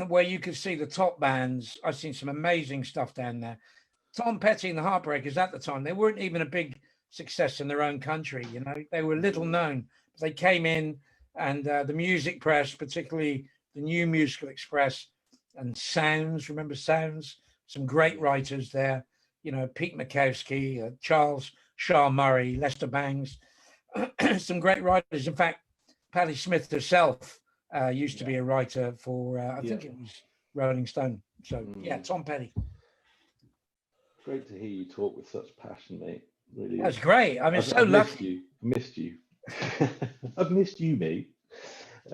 S2: where you could see the top bands. I've seen some amazing stuff down there. Tom Petty and the Heartbreakers at the time, they weren't even a big success in their own country. You know, they were little known. They came in, and the music press, particularly the New Musical Express and Sounds, remember Sounds? Some great writers there. You know, Pete Makowski, Charles Shaw Murray, Lester Bangs, some great writers. In fact, Patti Smith herself used to be a writer for, I think it was Rolling Stone. So, Tom Petty.
S1: Great to hear you talk with such passion, mate. Really.
S2: That's great. I mean, I've so lucky.
S1: Missed you. I've missed you, mate.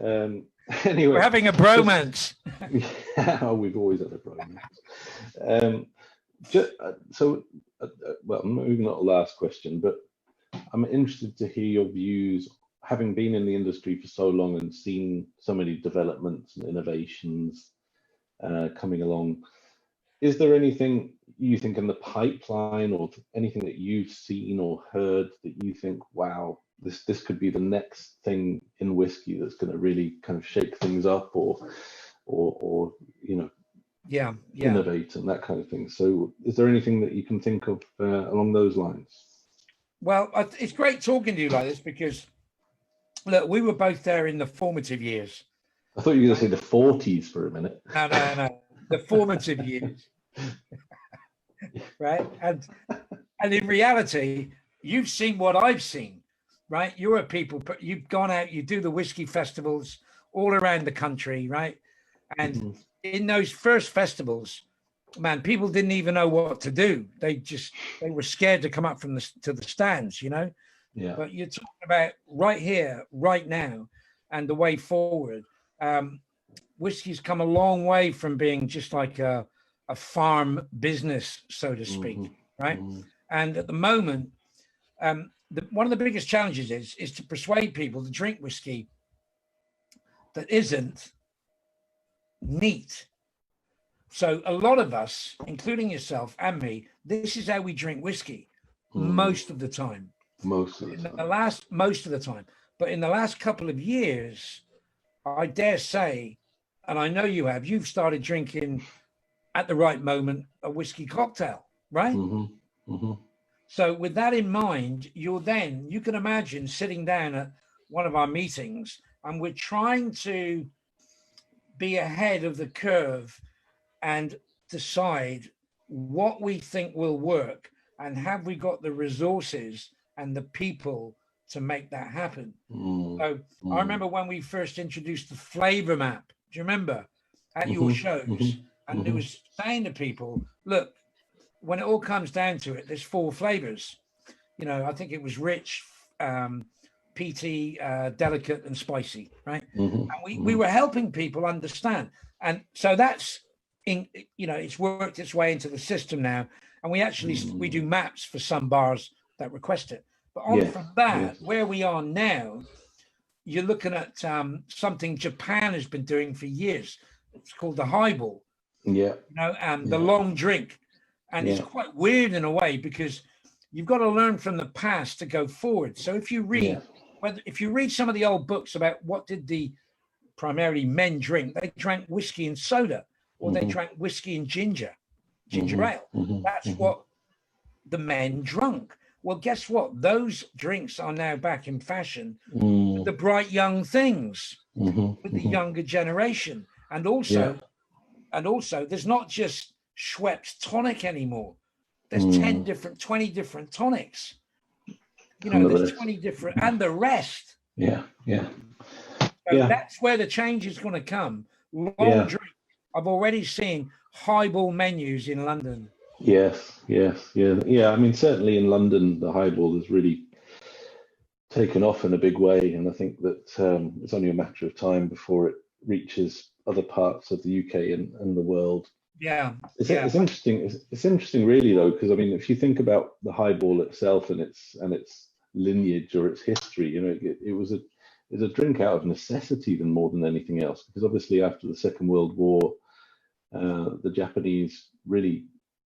S1: Anyway.
S2: We're having a bromance.
S1: Oh, we've always had a bromance. Well, maybe not a last question, but I'm interested to hear your views, having been in the industry for so long and seen so many developments and innovations coming along. Is there anything you think in the pipeline, or anything that you've seen or heard that you think, wow, this could be the next thing in whiskey that's going to really kind of shake things up, or you know, innovate and that kind of thing? So is there anything that you can think of along those lines?
S2: Well, it's great talking to you like this, because look, we were both there in the formative years.
S1: I thought you were going to say the 40s for a minute.
S2: No. The formative years. Right? And in reality, you've seen what I've seen, right? You're a people, you've gone out, you do the whiskey festivals all around the country, right? And in those first festivals, man, people didn't even know what to do. They were scared to come up to the stands, you know?
S1: Yeah.
S2: But you're talking about right here, right now, and the way forward. Whiskey's come a long way from being just like a farm business, so to speak, right? And at the moment, one of the biggest challenges is to persuade people to drink whiskey that isn't neat. So a lot of us, including yourself and me, this is how we drink whiskey most of the time. Most of the time. But in the last couple of years, I dare say, and I know you've started drinking at the right moment a whiskey cocktail, right? So with that in mind, you can imagine sitting down at one of our meetings, and we're trying to be ahead of the curve and decide what we think will work, and have we got the resources and the people to make that happen. So I remember when we first introduced the flavor map, do you remember, at your shows? And it was saying to people, look, when it all comes down to it, there's 4 flavors. You know, I think it was rich, peaty, delicate, and spicy, right? And we were helping people understand. And so that's, it's worked its way into the system now. And we actually, we do maps for some bars that request it. But from that, where we are now, you're looking at something Japan has been doing for years. It's called the highball. The long drink. And it's quite weird in a way, because you've got to learn from the past to go forward. So if you read, if you read some of the old books about what did the primarily men drink, they drank whiskey and soda. or they drank whiskey and ginger ale. That's what the men drunk. Well, guess what? Those drinks are now back in fashion with the bright young things, with the younger generation. And also, there's not just Schweppes tonic anymore. There's 10 different, 20 different tonics. You know, there's 20 different, and the rest.
S1: Yeah.
S2: So that's where the change is going to come. Long drink. I've already seen highball menus in London. Yes.
S1: I mean, certainly in London, the highball has really taken off in a big way, and I think that it's only a matter of time before it reaches other parts of the UK and the world. It's interesting. It's interesting, really, though, because I mean, if you think about the highball itself and its lineage or its history, you know, it was a drink out of necessity than more than anything else, because obviously after the Second World War, the Japanese really,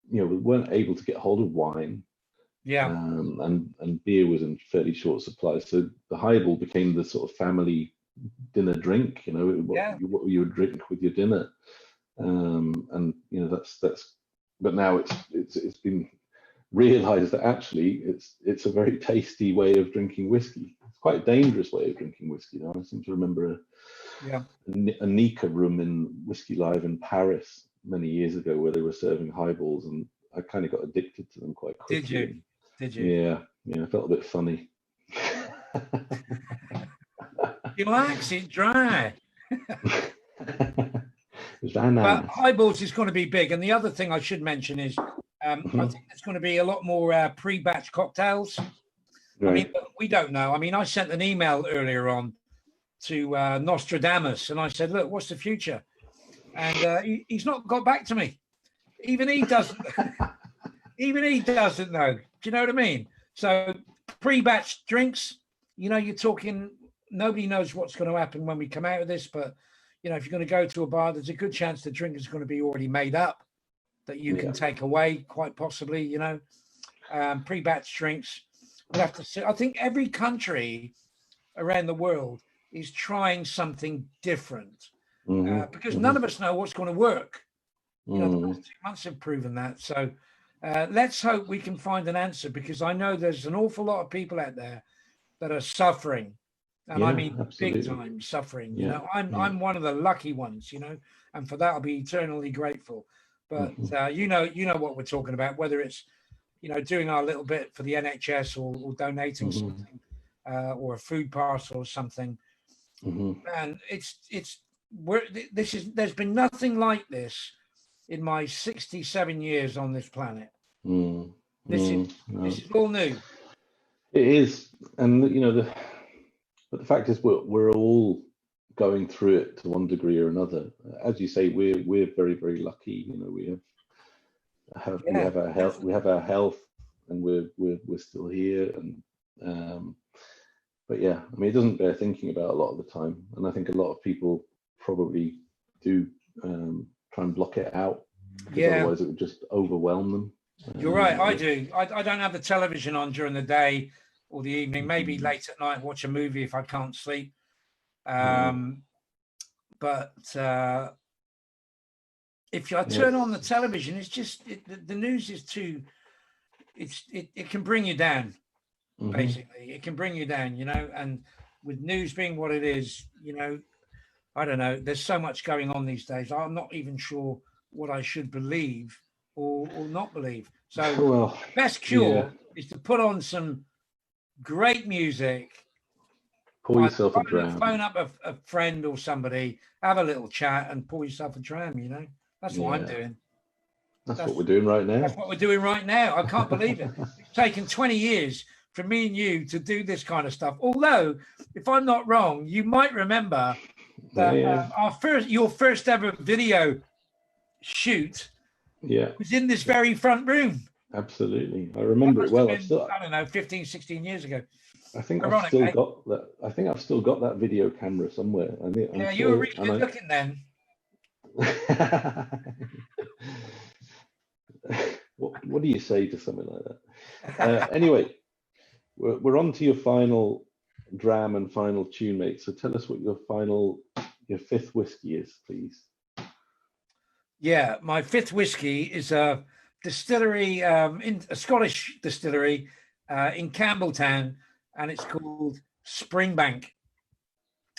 S1: you know, weren't able to get hold of wine. And beer was in fairly short supply, so the highball became the sort of family dinner drink. You know, what you would drink with your dinner, and you know that's. But now it's been realised that actually it's a very tasty way of drinking whiskey. It's quite a dangerous way of drinking whiskey. Now I seem to remember a Nika room in Whisky Live in Paris many years ago where they were serving highballs, and I kind of got addicted to them quite quickly.
S2: Did you?
S1: Yeah, I felt a bit funny.
S2: You likes it dry.
S1: It's very nice.
S2: But highballs is going to be big. And the other thing I should mention is I think there's going to be a lot more pre-batch cocktails. Right. I mean, we don't know. I mean, I sent an email earlier on to Nostradamus, and I said, look, what's the future? And he's not got back to me. Even he doesn't. Even he doesn't know. Do you know what I mean? So pre-batch drinks, you know, you're talking, nobody knows what's going to happen when we come out of this, but, you know, if you're going to go to a bar, there's a good chance the drink is going to be already made up that you can take away, quite possibly, you know. Pre-batch drinks. We'll have to see. I think every country around the world is trying something different because none of us know what's going to work. You know, the last 2 months have proven that. So let's hope we can find an answer, because I know there's an awful lot of people out there that are suffering, and I mean big time suffering. You know, I'm one of the lucky ones. You know, and for that I'll be eternally grateful. But you know what we're talking about, whether it's, you know, doing our little bit for the NHS or donating something or a food parcel or something. And there's been nothing like this in my 67 years on this planet. This is all new.
S1: It is, and you know, but the fact is we're all going through it to one degree or another. As you say, we're very, very lucky. You know, we have our health, and we're still here. And but yeah, I mean, it doesn't bear thinking about a lot of the time, and I think a lot of people probably do try and block it out, because otherwise it would just overwhelm them.
S2: You're right. I do. I don't have the television on during the day or the evening. Maybe late at night, watch a movie if I can't sleep. But if I turn on the television, it's just the news is too. It can bring you down. Basically, it can bring you down. You know, and with news being what it is, you know, I don't know. There's so much going on these days. I'm not even sure what I should believe or not believe. So best cure is to put on some great music.
S1: Pour yourself a dram.
S2: Phone up a friend or somebody, have a little chat, and pour yourself a dram. You know, that's what I'm doing.
S1: That's what we're doing right now.
S2: That's what we're doing right now. I can't believe it. It's taken 20 years for me and you to do this kind of stuff. Although, if I'm not wrong, you might remember that your first ever video shoot was in this very front room.
S1: Absolutely. I remember it well.
S2: I don't know, 15, 16 years ago.
S1: I think I've still got that. I think I've still got that video camera somewhere.
S2: You were really good looking then.
S1: What do you say to something like that? Anyway, we're on to your final dram and final tune, mate. So tell us what your fifth whiskey is, please.
S2: Yeah, my fifth whiskey is a distillery, in a Scottish distillery in Campbelltown, and it's called Springbank.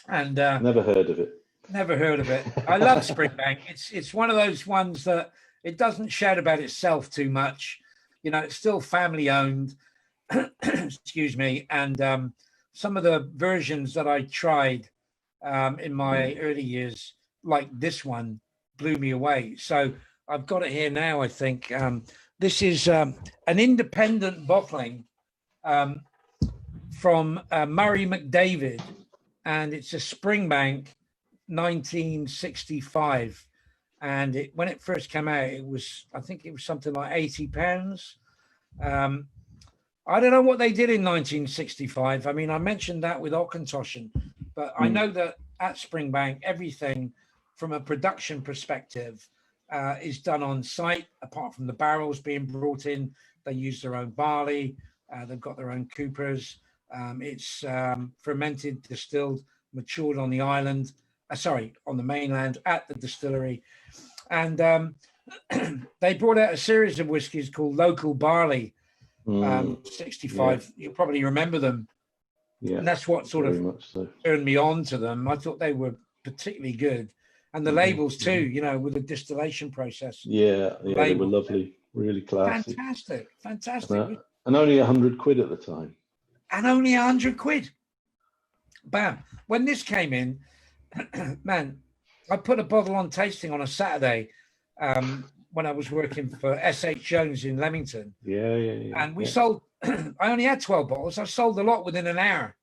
S2: And
S1: Never heard of it.
S2: never heard of it. I love Springbank. It's one of those ones that it doesn't shout about itself too much. You know, it's still family owned. Excuse me. And some of the versions that I tried in my early years, like this one, blew me away. So I've got it here now, I think. This is an independent bottling from Murray McDavid, and it's a Springbank 1965. And when it first came out, I think it was something like £80. I don't know what they did in 1965. I mean, I mentioned that with Auchentoshan, but I know that at Springbank, everything from a production perspective is done on site, apart from the barrels being brought in. They use their own barley. They've got their own coopers. It's fermented, distilled, matured on the island, on the mainland at the distillery. And they brought out a series of whiskies called Local Barley 65. Yeah. You'll probably remember them.
S1: Yeah,
S2: and that's what sort of turned me on to them. I thought they were particularly good. And the labels too, you know, with the distillation process.
S1: Yeah, they were lovely, really classy.
S2: Fantastic.
S1: And only £100 at the time.
S2: And only £100. Bam. When this came in, man, I put a bottle on tasting on a Saturday when I was working for S.H. Jones in Leamington.
S1: Yeah.
S2: And we sold, I only had 12 bottles. I sold a lot within an hour.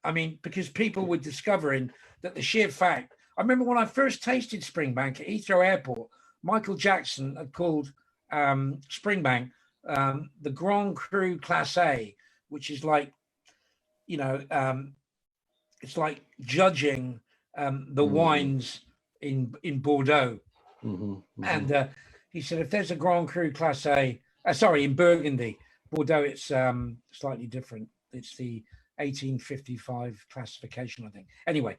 S2: I mean, because people were discovering that the sheer fact, I remember when I first tasted Springbank at Heathrow Airport, Michael Jackson had called Springbank the Grand Cru Class A, which is like, you know, it's like judging the wines in Bordeaux. And he said, if there's a Grand Cru Class A, in Burgundy, Bordeaux, it's slightly different. It's the 1855 classification, I think. Anyway,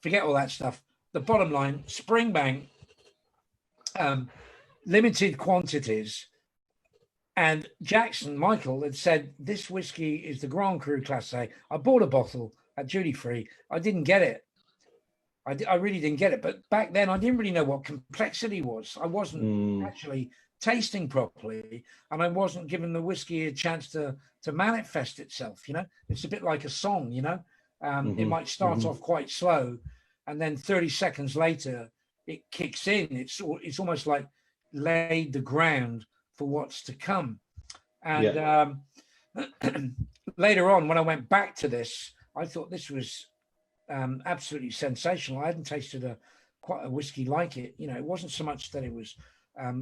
S2: forget all that stuff. The bottom line, Springbank, limited quantities. And Michael had said, this whiskey is the Grand Cru Class A. I bought a bottle at duty free. I didn't get it. I really didn't get it. But back then, I didn't really know what complexity was. I wasn't actually tasting properly, and I wasn't giving the whiskey a chance to manifest itself. You know, it's a bit like a song. You know, it might start off quite slow, and then 30 seconds later, it kicks in. It's almost like laid the ground for what's to come. And later on, when I went back to this, I thought this was absolutely sensational. I hadn't tasted quite a whiskey like it. You know, it wasn't so much that it was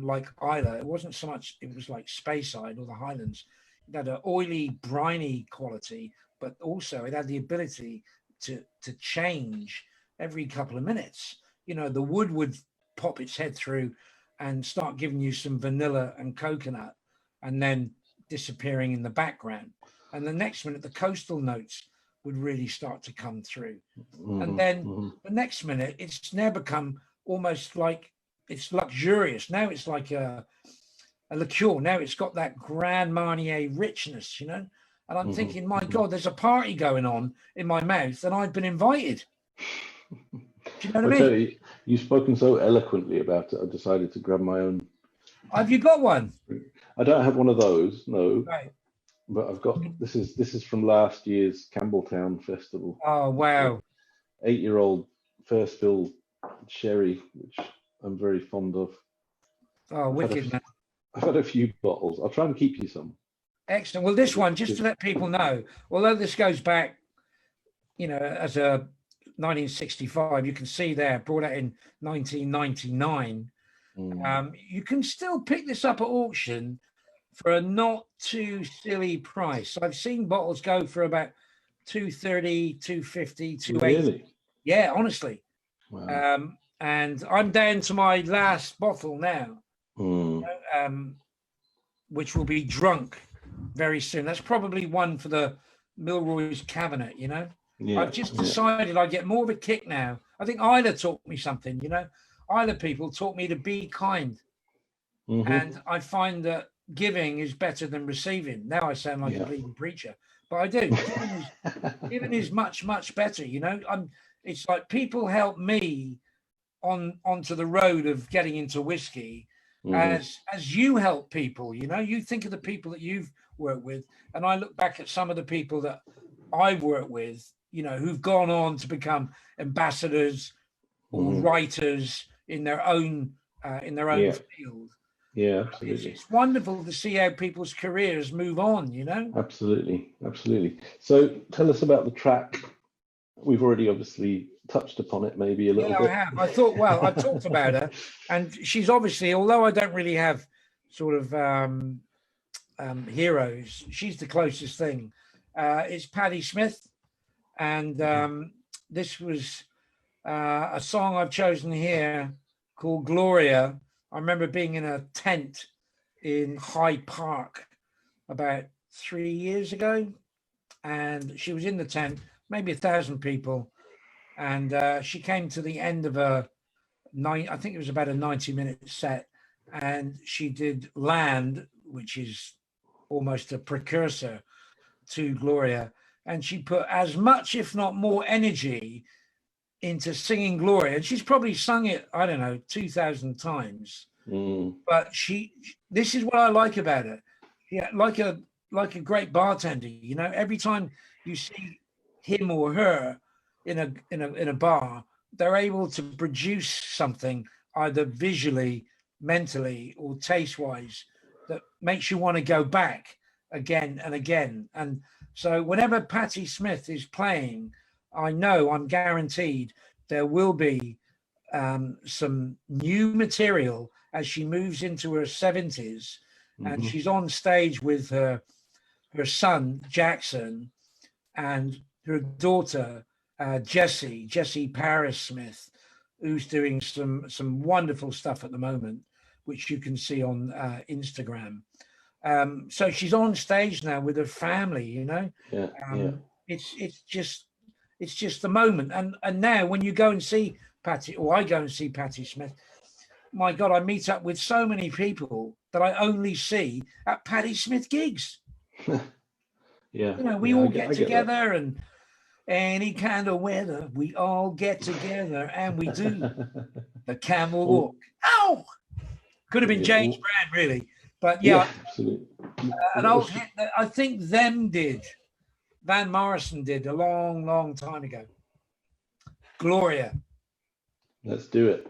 S2: like Isla. It wasn't so much it was like Speyside or the Highlands. It had an oily, briny quality, but also it had the ability to change every couple of minutes. You know, the wood would pop its head through and start giving you some vanilla and coconut, and then disappearing in the background. And the next minute, the coastal notes would really start to come through. And then the next minute, it's now become almost like it's luxurious. Now it's like a liqueur. Now it's got that Grand Marnier richness, you know? And I'm thinking, my God, there's a party going on in my mouth and I've been invited. Do you know what I mean?
S1: You've spoken so eloquently about it. I decided to grab my own.
S2: Have you got one?
S1: I don't have one of those, no.
S2: Right.
S1: But I've got this is from last year's Campbelltown Festival.
S2: Oh wow!
S1: 8-year-old first fill sherry, which I'm very fond of.
S2: Oh, wicked, man!
S1: I've had a few bottles. I'll try and keep you some.
S2: Excellent. Well, this one, just to let people know, although this goes back, you know, as a 1965, you can see there, brought out in 1999. You can still pick this up at auction for a not too silly price. I've seen bottles go for about $230, $250, $280.
S1: Really?
S2: Yeah, honestly.
S1: Wow.
S2: And I'm down to my last bottle now, which will be drunk very soon. That's probably one for the Milroy's cabinet, you know. Yeah, I've just decided I get more of a kick now. I think Isla taught me something, you know. Island people taught me to be kind. And I find that giving is better than receiving. Now I sound like a bleeding preacher, but I do. Giving is much, much better. You know, it's like people help me onto the road of getting into whiskey as you help people. You know, you think of the people that you've worked with, and I look back at some of the people that I've worked with, you know, who've gone on to become ambassadors or writers in their own field.
S1: Yeah, absolutely.
S2: It's wonderful to see how people's careers move on, you know?
S1: Absolutely. So tell us about the track. We've already obviously touched upon it maybe a little bit.
S2: I have. I thought, well, I talked about her, and she's obviously, although I don't really have sort of heroes, she's the closest thing. It's Patti Smith, and this was a song I've chosen here called Gloria. I remember being in a tent in Hyde Park about 3 years ago, and she was in the tent, maybe 1,000 people, and she came to the end of I think it was about a 90-minute set, and she did Land, which is almost a precursor to Gloria, and she put as much, if not more, energy into singing Gloria, and she's probably sung it, I don't know, 2,000 times. But this is what I like about her. Yeah, like a great bartender, you know, every time you see him or her in a bar, they're able to produce something either visually, mentally, or taste-wise that makes you want to go back again and again. And so whenever Patti Smith is playing, I'm guaranteed there will be some new material as she moves into her 70s, and she's on stage with her son Jackson and her daughter Jessie Paris Smith, who's doing some wonderful stuff at the moment, which you can see on Instagram. So she's on stage now with her family, you know. It's just the moment. And now when you go and see Patti, or I go and see Patti Smith, my God, I meet up with so many people that I only see at Patti Smith gigs. You know, we all get together, and any kind of weather, we all get together and we do the camel walk. Ow! Could have been James Brown, really. But yeah,
S1: absolutely.
S2: An old hit that I think Van Morrison did a long, long time ago. Gloria.
S1: Let's do it.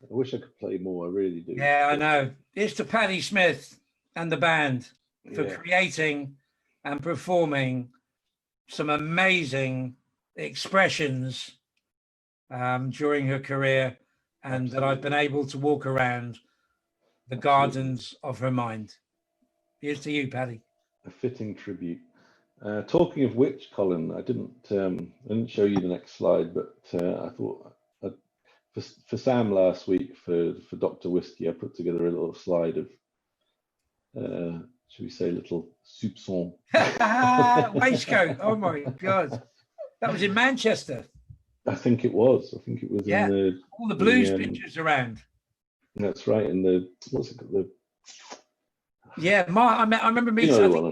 S1: I wish I could play more. I really do.
S2: Yeah, I know. It's to Patti Smith and the band for creating and performing some amazing expressions during her career, and that I've been able to walk around the gardens of her mind. Here's to you, Patti.
S1: A fitting tribute. Talking of which, Colin, I didn't show you the next slide, but I thought for Sam last week for Dr. Whisky, I put together a little slide of should we say little soupçon
S2: waistcoat. Oh my God, that was in Manchester.
S1: I think it was in the
S2: all the blues pictures around.
S1: That's right. In the what's it called?
S2: Mark. I remember meeting. I think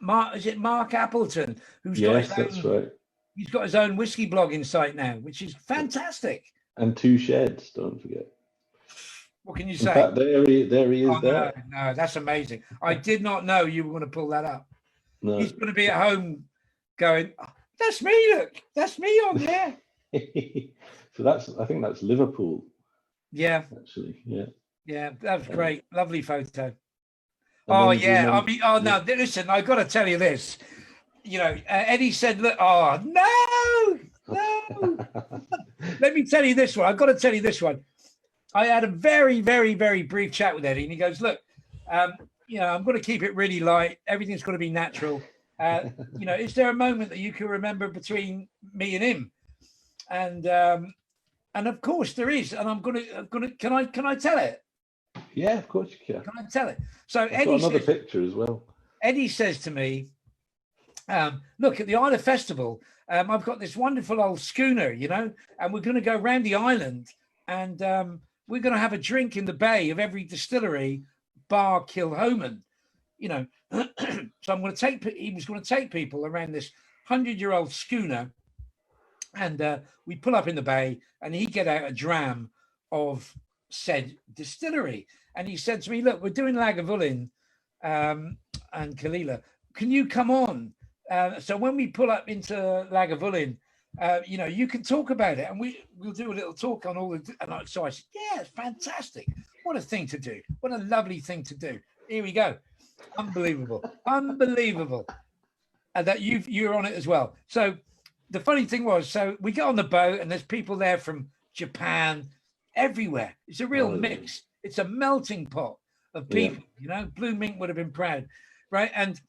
S2: Mark. Is it Mark Appleton? Who's
S1: that's right.
S2: He's got his own whiskey blogging site now, which is fantastic.
S1: And 2 sheds, don't forget.
S2: What can you say?
S1: In fact, there he is.
S2: No, that's amazing. I did not know you were going to pull that up.
S1: No.
S2: He's going to be at home going, oh, that's me, look. That's me on there.
S1: So I think that's Liverpool.
S2: Yeah.
S1: Actually, yeah.
S2: Yeah, that was great. Lovely photo. Oh, yeah. Listen, I've got to tell you this. you know, Eddie said, look, oh, no. Let me tell you this one. I've got to tell you this one. I had a very, very, very brief chat with Eddie, and he goes, look, you know, I'm going to keep it really light. Everything's got to be natural. You know, is there a moment that you can remember between me and him? And of course there is. And I'm gonna. Can I tell it?
S1: Yeah, of course you can.
S2: Can I tell it? So
S1: I've
S2: Eddie
S1: got another
S2: says,
S1: picture as well.
S2: Eddie says to me, look, at the Isle of Festival, I've got this wonderful old schooner, you know, and we're going to go around the island, and we're going to have a drink in the bay of every distillery, bar Kilhoman, you know. So I'm going to take. He was going to take people around this 100-year-old schooner, and we pull up in the bay, and he get out a dram of said distillery, and he said to me, "Look, we're doing Lagavulin and Kalila. Can you come on? So when we pull up into Lagavulin, you know, you can talk about it, and we'll do a little talk on all the." And so I said, "Yeah, it's fantastic. What a thing to do. What a lovely thing to do. Here we go. Unbelievable. And that you're on it as well." So the funny thing was, so we get on the boat, and there's people there from Japan, everywhere. It's a real mix. It's a melting pot of people. Yeah. You know, Blue Mink would have been proud, right? And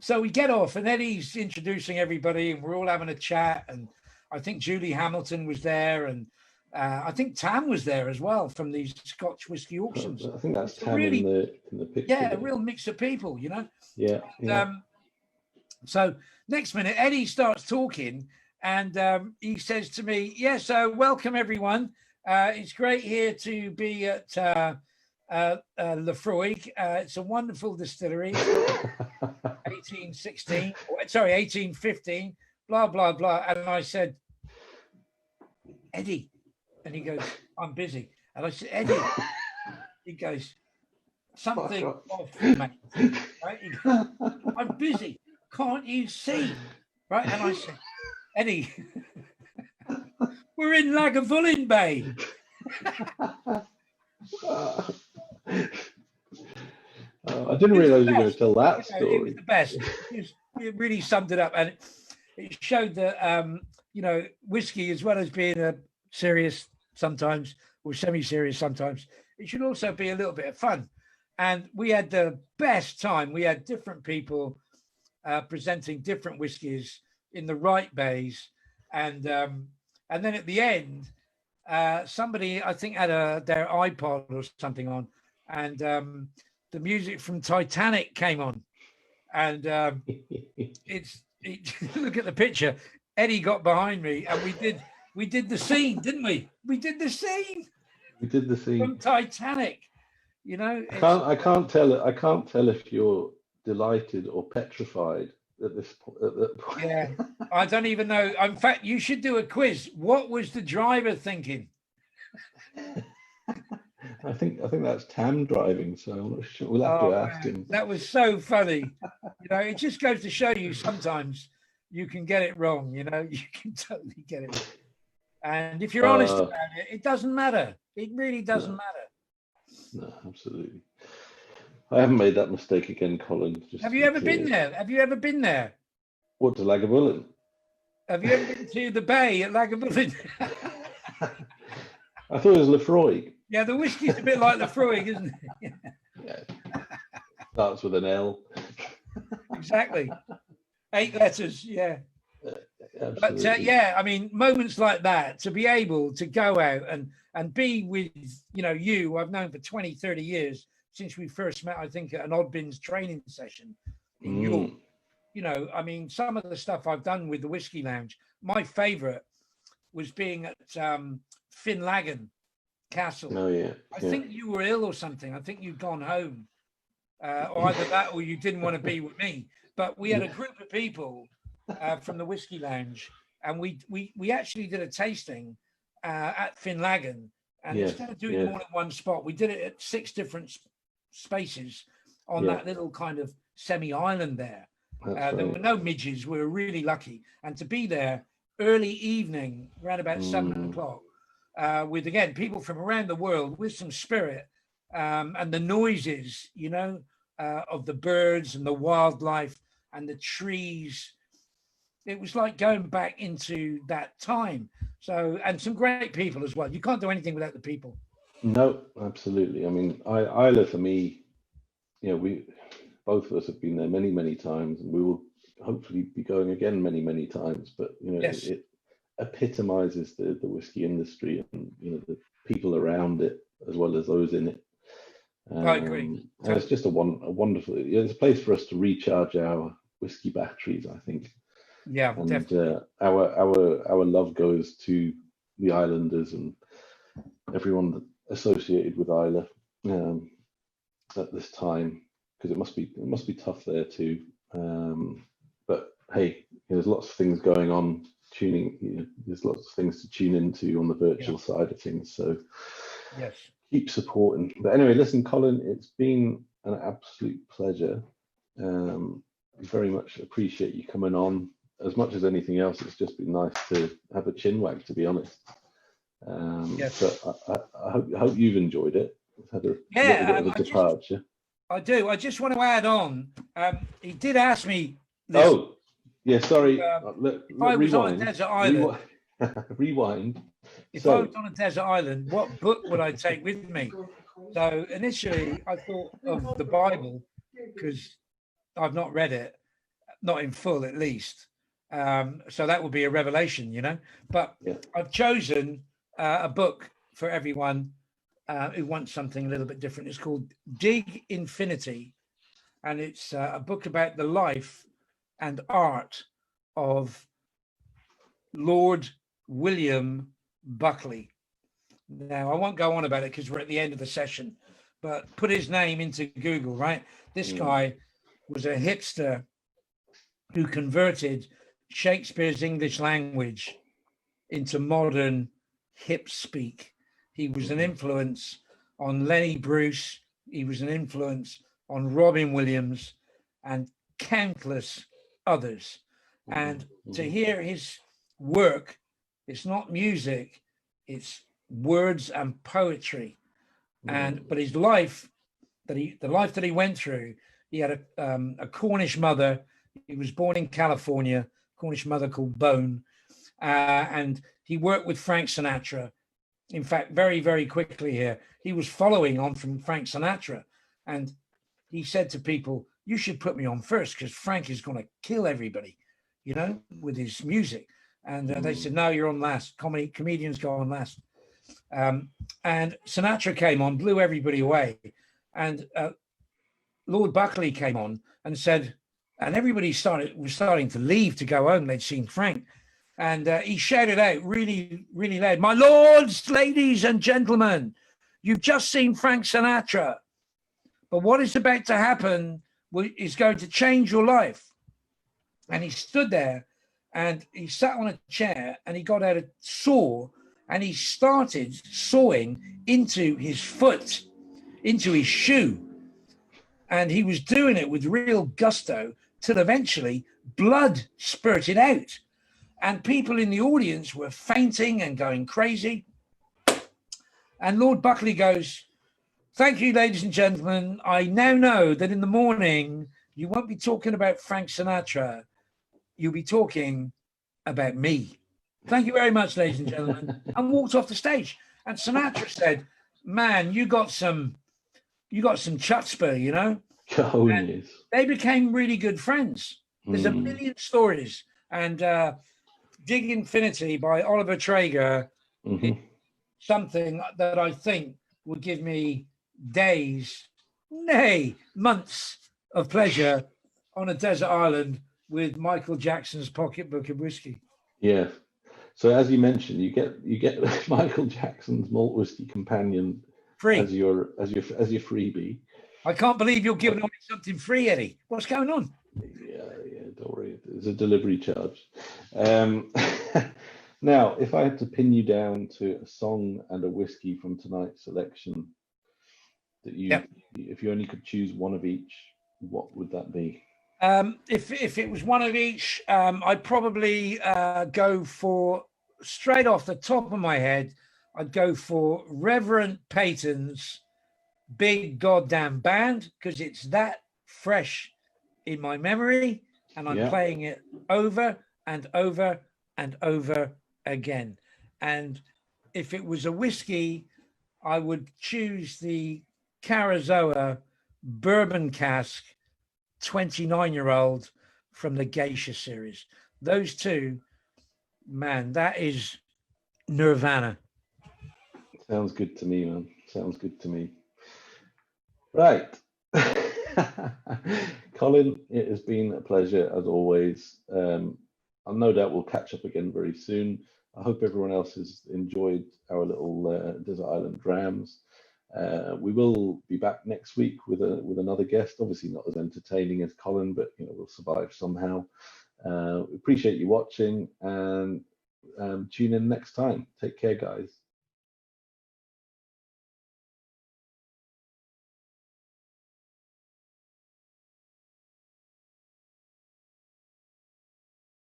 S2: so we get off, and Eddie's introducing everybody, and we're all having a chat. And I think Julie Hamilton was there, and I think Tam was there as well from these Scotch whiskey auctions.
S1: I think that's Tam really, in the picture.
S2: Yeah, a real mix of people, you know.
S1: Yeah.
S2: So next minute, Eddie starts talking, and he says to me, "Yeah, so welcome everyone. It's great here to be at Lefroy. It's a wonderful distillery, 1815, blah, blah, blah." And I said, "Eddie," and he goes, "I'm busy." And I said, "Eddie," he goes, "Something off, mate." Right? He goes, "I'm busy. Can't you see?" Right? And I said, "Eddie, we're in Lagavulin Bay."
S1: I didn't realize you were going to tell that story.
S2: It was the best. It really summed it up, and it showed that you know, whiskey, as well as being a serious sometimes or semi-serious sometimes, it should also be a little bit of fun. And we had the best time. We had different people presenting different whiskies in the right bays, and then at the end, somebody I think had their iPod or something on, and the music from Titanic came on, and look at the picture. Eddie got behind me, and we did the scene, didn't we? We did the scene from Titanic. You know,
S1: I can't tell if you're delighted or petrified at this point.
S2: Yeah, I don't even know. In fact, you should do a quiz. What was the driver thinking?
S1: I think that's Tam driving, so I'm not sure. We'll have to ask him.
S2: That was so funny. You know, it just goes to show you sometimes you can get it wrong. You know, you can totally get it wrong. And if you're honest about it, it doesn't matter. It really doesn't matter.
S1: No, absolutely. I haven't made that mistake again, Colin.
S2: Have you ever been there? Have you ever been there?
S1: What, to Lagavulin?
S2: Have you ever been to the bay at Lagavulin?
S1: I thought it was Lefroy.
S2: Yeah, the whiskey's a bit like Lefroy, isn't it?
S1: Yeah. Starts with an L.
S2: Exactly. 8 letters, yeah.
S1: Absolutely.
S2: But yeah, I mean, moments like that, to be able to go out and be with, you know, you I've known for 20, 30 years, since we first met, I think, at an Oddbins training session in York. You know, I mean, some of the stuff I've done with the Whiskey Lounge, my favorite was being at Finlagan Castle.
S1: Oh, yeah.
S2: I think you were ill or something. I think you'd gone home. Or either that or you didn't want to be with me. But we had a group of people from the Whiskey Lounge, and we actually did a tasting at Finlagan. And instead of doing it all in one spot, we did it at 6 different spaces on that little kind of semi-island there. There were no midges. We were really lucky. And to be there early evening, around about 7 o'clock, with, again, people from around the world with some spirit, and the noises, you know, of the birds and the wildlife, and the trees. It was like going back into that time. So, and some great people as well. You can't do anything without the people.
S1: No, absolutely. I mean, Isla for me, we both of us have been there many, many times, and we will hopefully be going again many, many times. But
S2: Yes.
S1: it epitomizes the whiskey industry, and the people around it as well as those in it.
S2: I agree.
S1: And it's just a wonderful. It's a place for us to recharge our whiskey batteries, I think.
S2: Yeah,
S1: And
S2: definitely.
S1: our love goes to the islanders and everyone associated with Isla at this time, because it must be tough there too. But hey, there's lots of things going on. There's lots of things to tune into on the virtual side of things. So
S2: Yes.
S1: keep supporting. But anyway, listen, Colin, it's been an absolute pleasure. Very much appreciate you coming on. As much as anything else, it's just been nice to have a chin wag, to be honest.
S2: Yes.
S1: So I hope you've enjoyed it. It's had a little bit of a departure.
S2: I do. I just want to add on. He did ask me. This,
S1: Oh, yeah. Sorry.
S2: if I was on a desert island,
S1: rewind.
S2: If I was on a desert island, what book would I take with me? So initially, I thought of the Bible, because I've not read it, not in full at least. So that would be a revelation, But I've chosen a book for everyone who wants something a little bit different. It's called Dig Infinity, and it's a book about the life and art of Lord William Buckley. Now, I won't go on about it because we're at the end of the session, but put his name into Google, right? This guy was a hipster who converted Shakespeare's English language into modern hip speak. He was an influence on Lenny Bruce. He was an influence on Robin Williams and countless others. And to hear his work, it's not music, it's words and poetry. But his life the life that he went through, he had a Cornish mother. He was born in California, Cornish mother called Bone, and he worked with Frank Sinatra. In fact, very, very quickly here, he was following on from Frank Sinatra, and he said to people, "You should put me on first because Frank is going to kill everybody, with his music." And they said, "No, you're on last. Comedians go on last." And Sinatra came on, blew everybody away, and Lord Buckley came on and said, and everybody was starting to leave to go home. They'd seen Frank, and he shouted out really, really loud, "My lords, ladies, and gentlemen, you've just seen Frank Sinatra, but what is about to happen is going to change your life." And he stood there, and he sat on a chair, and he got out a saw, and he started sawing into his foot, into his shoe. And he was doing it with real gusto till eventually blood spurted out. And people in the audience were fainting and going crazy. And Lord Buckley goes, "Thank you, ladies and gentlemen. I now know that in the morning, you won't be talking about Frank Sinatra. You'll be talking about me. Thank you very much, ladies and gentlemen," and walked off the stage. And Sinatra said, "Man, you got some chutzpah,
S1: Oh,
S2: And
S1: yes.
S2: they became really good friends. There's a million stories. And Dig Infinity by Oliver Traeger is something that I think would give me days, nay, months of pleasure on a desert island with Michael Jackson's pocketbook of whiskey.
S1: Yeah. So as you mentioned, you get Michael Jackson's Malt Whiskey Companion
S2: Free.
S1: as your freebie.
S2: I can't believe you're giving away something free, Eddie. What's going on?
S1: Yeah, don't worry. There's a delivery charge. Now, if I had to pin you down to a song and a whiskey from tonight's selection that if you only could choose one of each, what would that be?
S2: If it was one of each, I'd probably go for, straight off the top of my head, I'd go for Reverend Peyton's Big Goddamn Band, because it's that fresh in my memory. and I'm
S1: Yeah.
S2: playing it over and over and over again. And if it was a whiskey, I would choose the Carazoa bourbon cask 29-year-old from the Geisha series. Those two, man, that is nirvana.
S1: Sounds good to me, man. Sounds good to me. Right. Colin, it has been a pleasure as always. I no doubt we'll catch up again very soon. I hope everyone else has enjoyed our little Desert Island Drams. We will be back next week with another guest. Obviously not as entertaining as Colin, but we'll survive somehow. We appreciate you watching, and tune in next time. Take care, guys.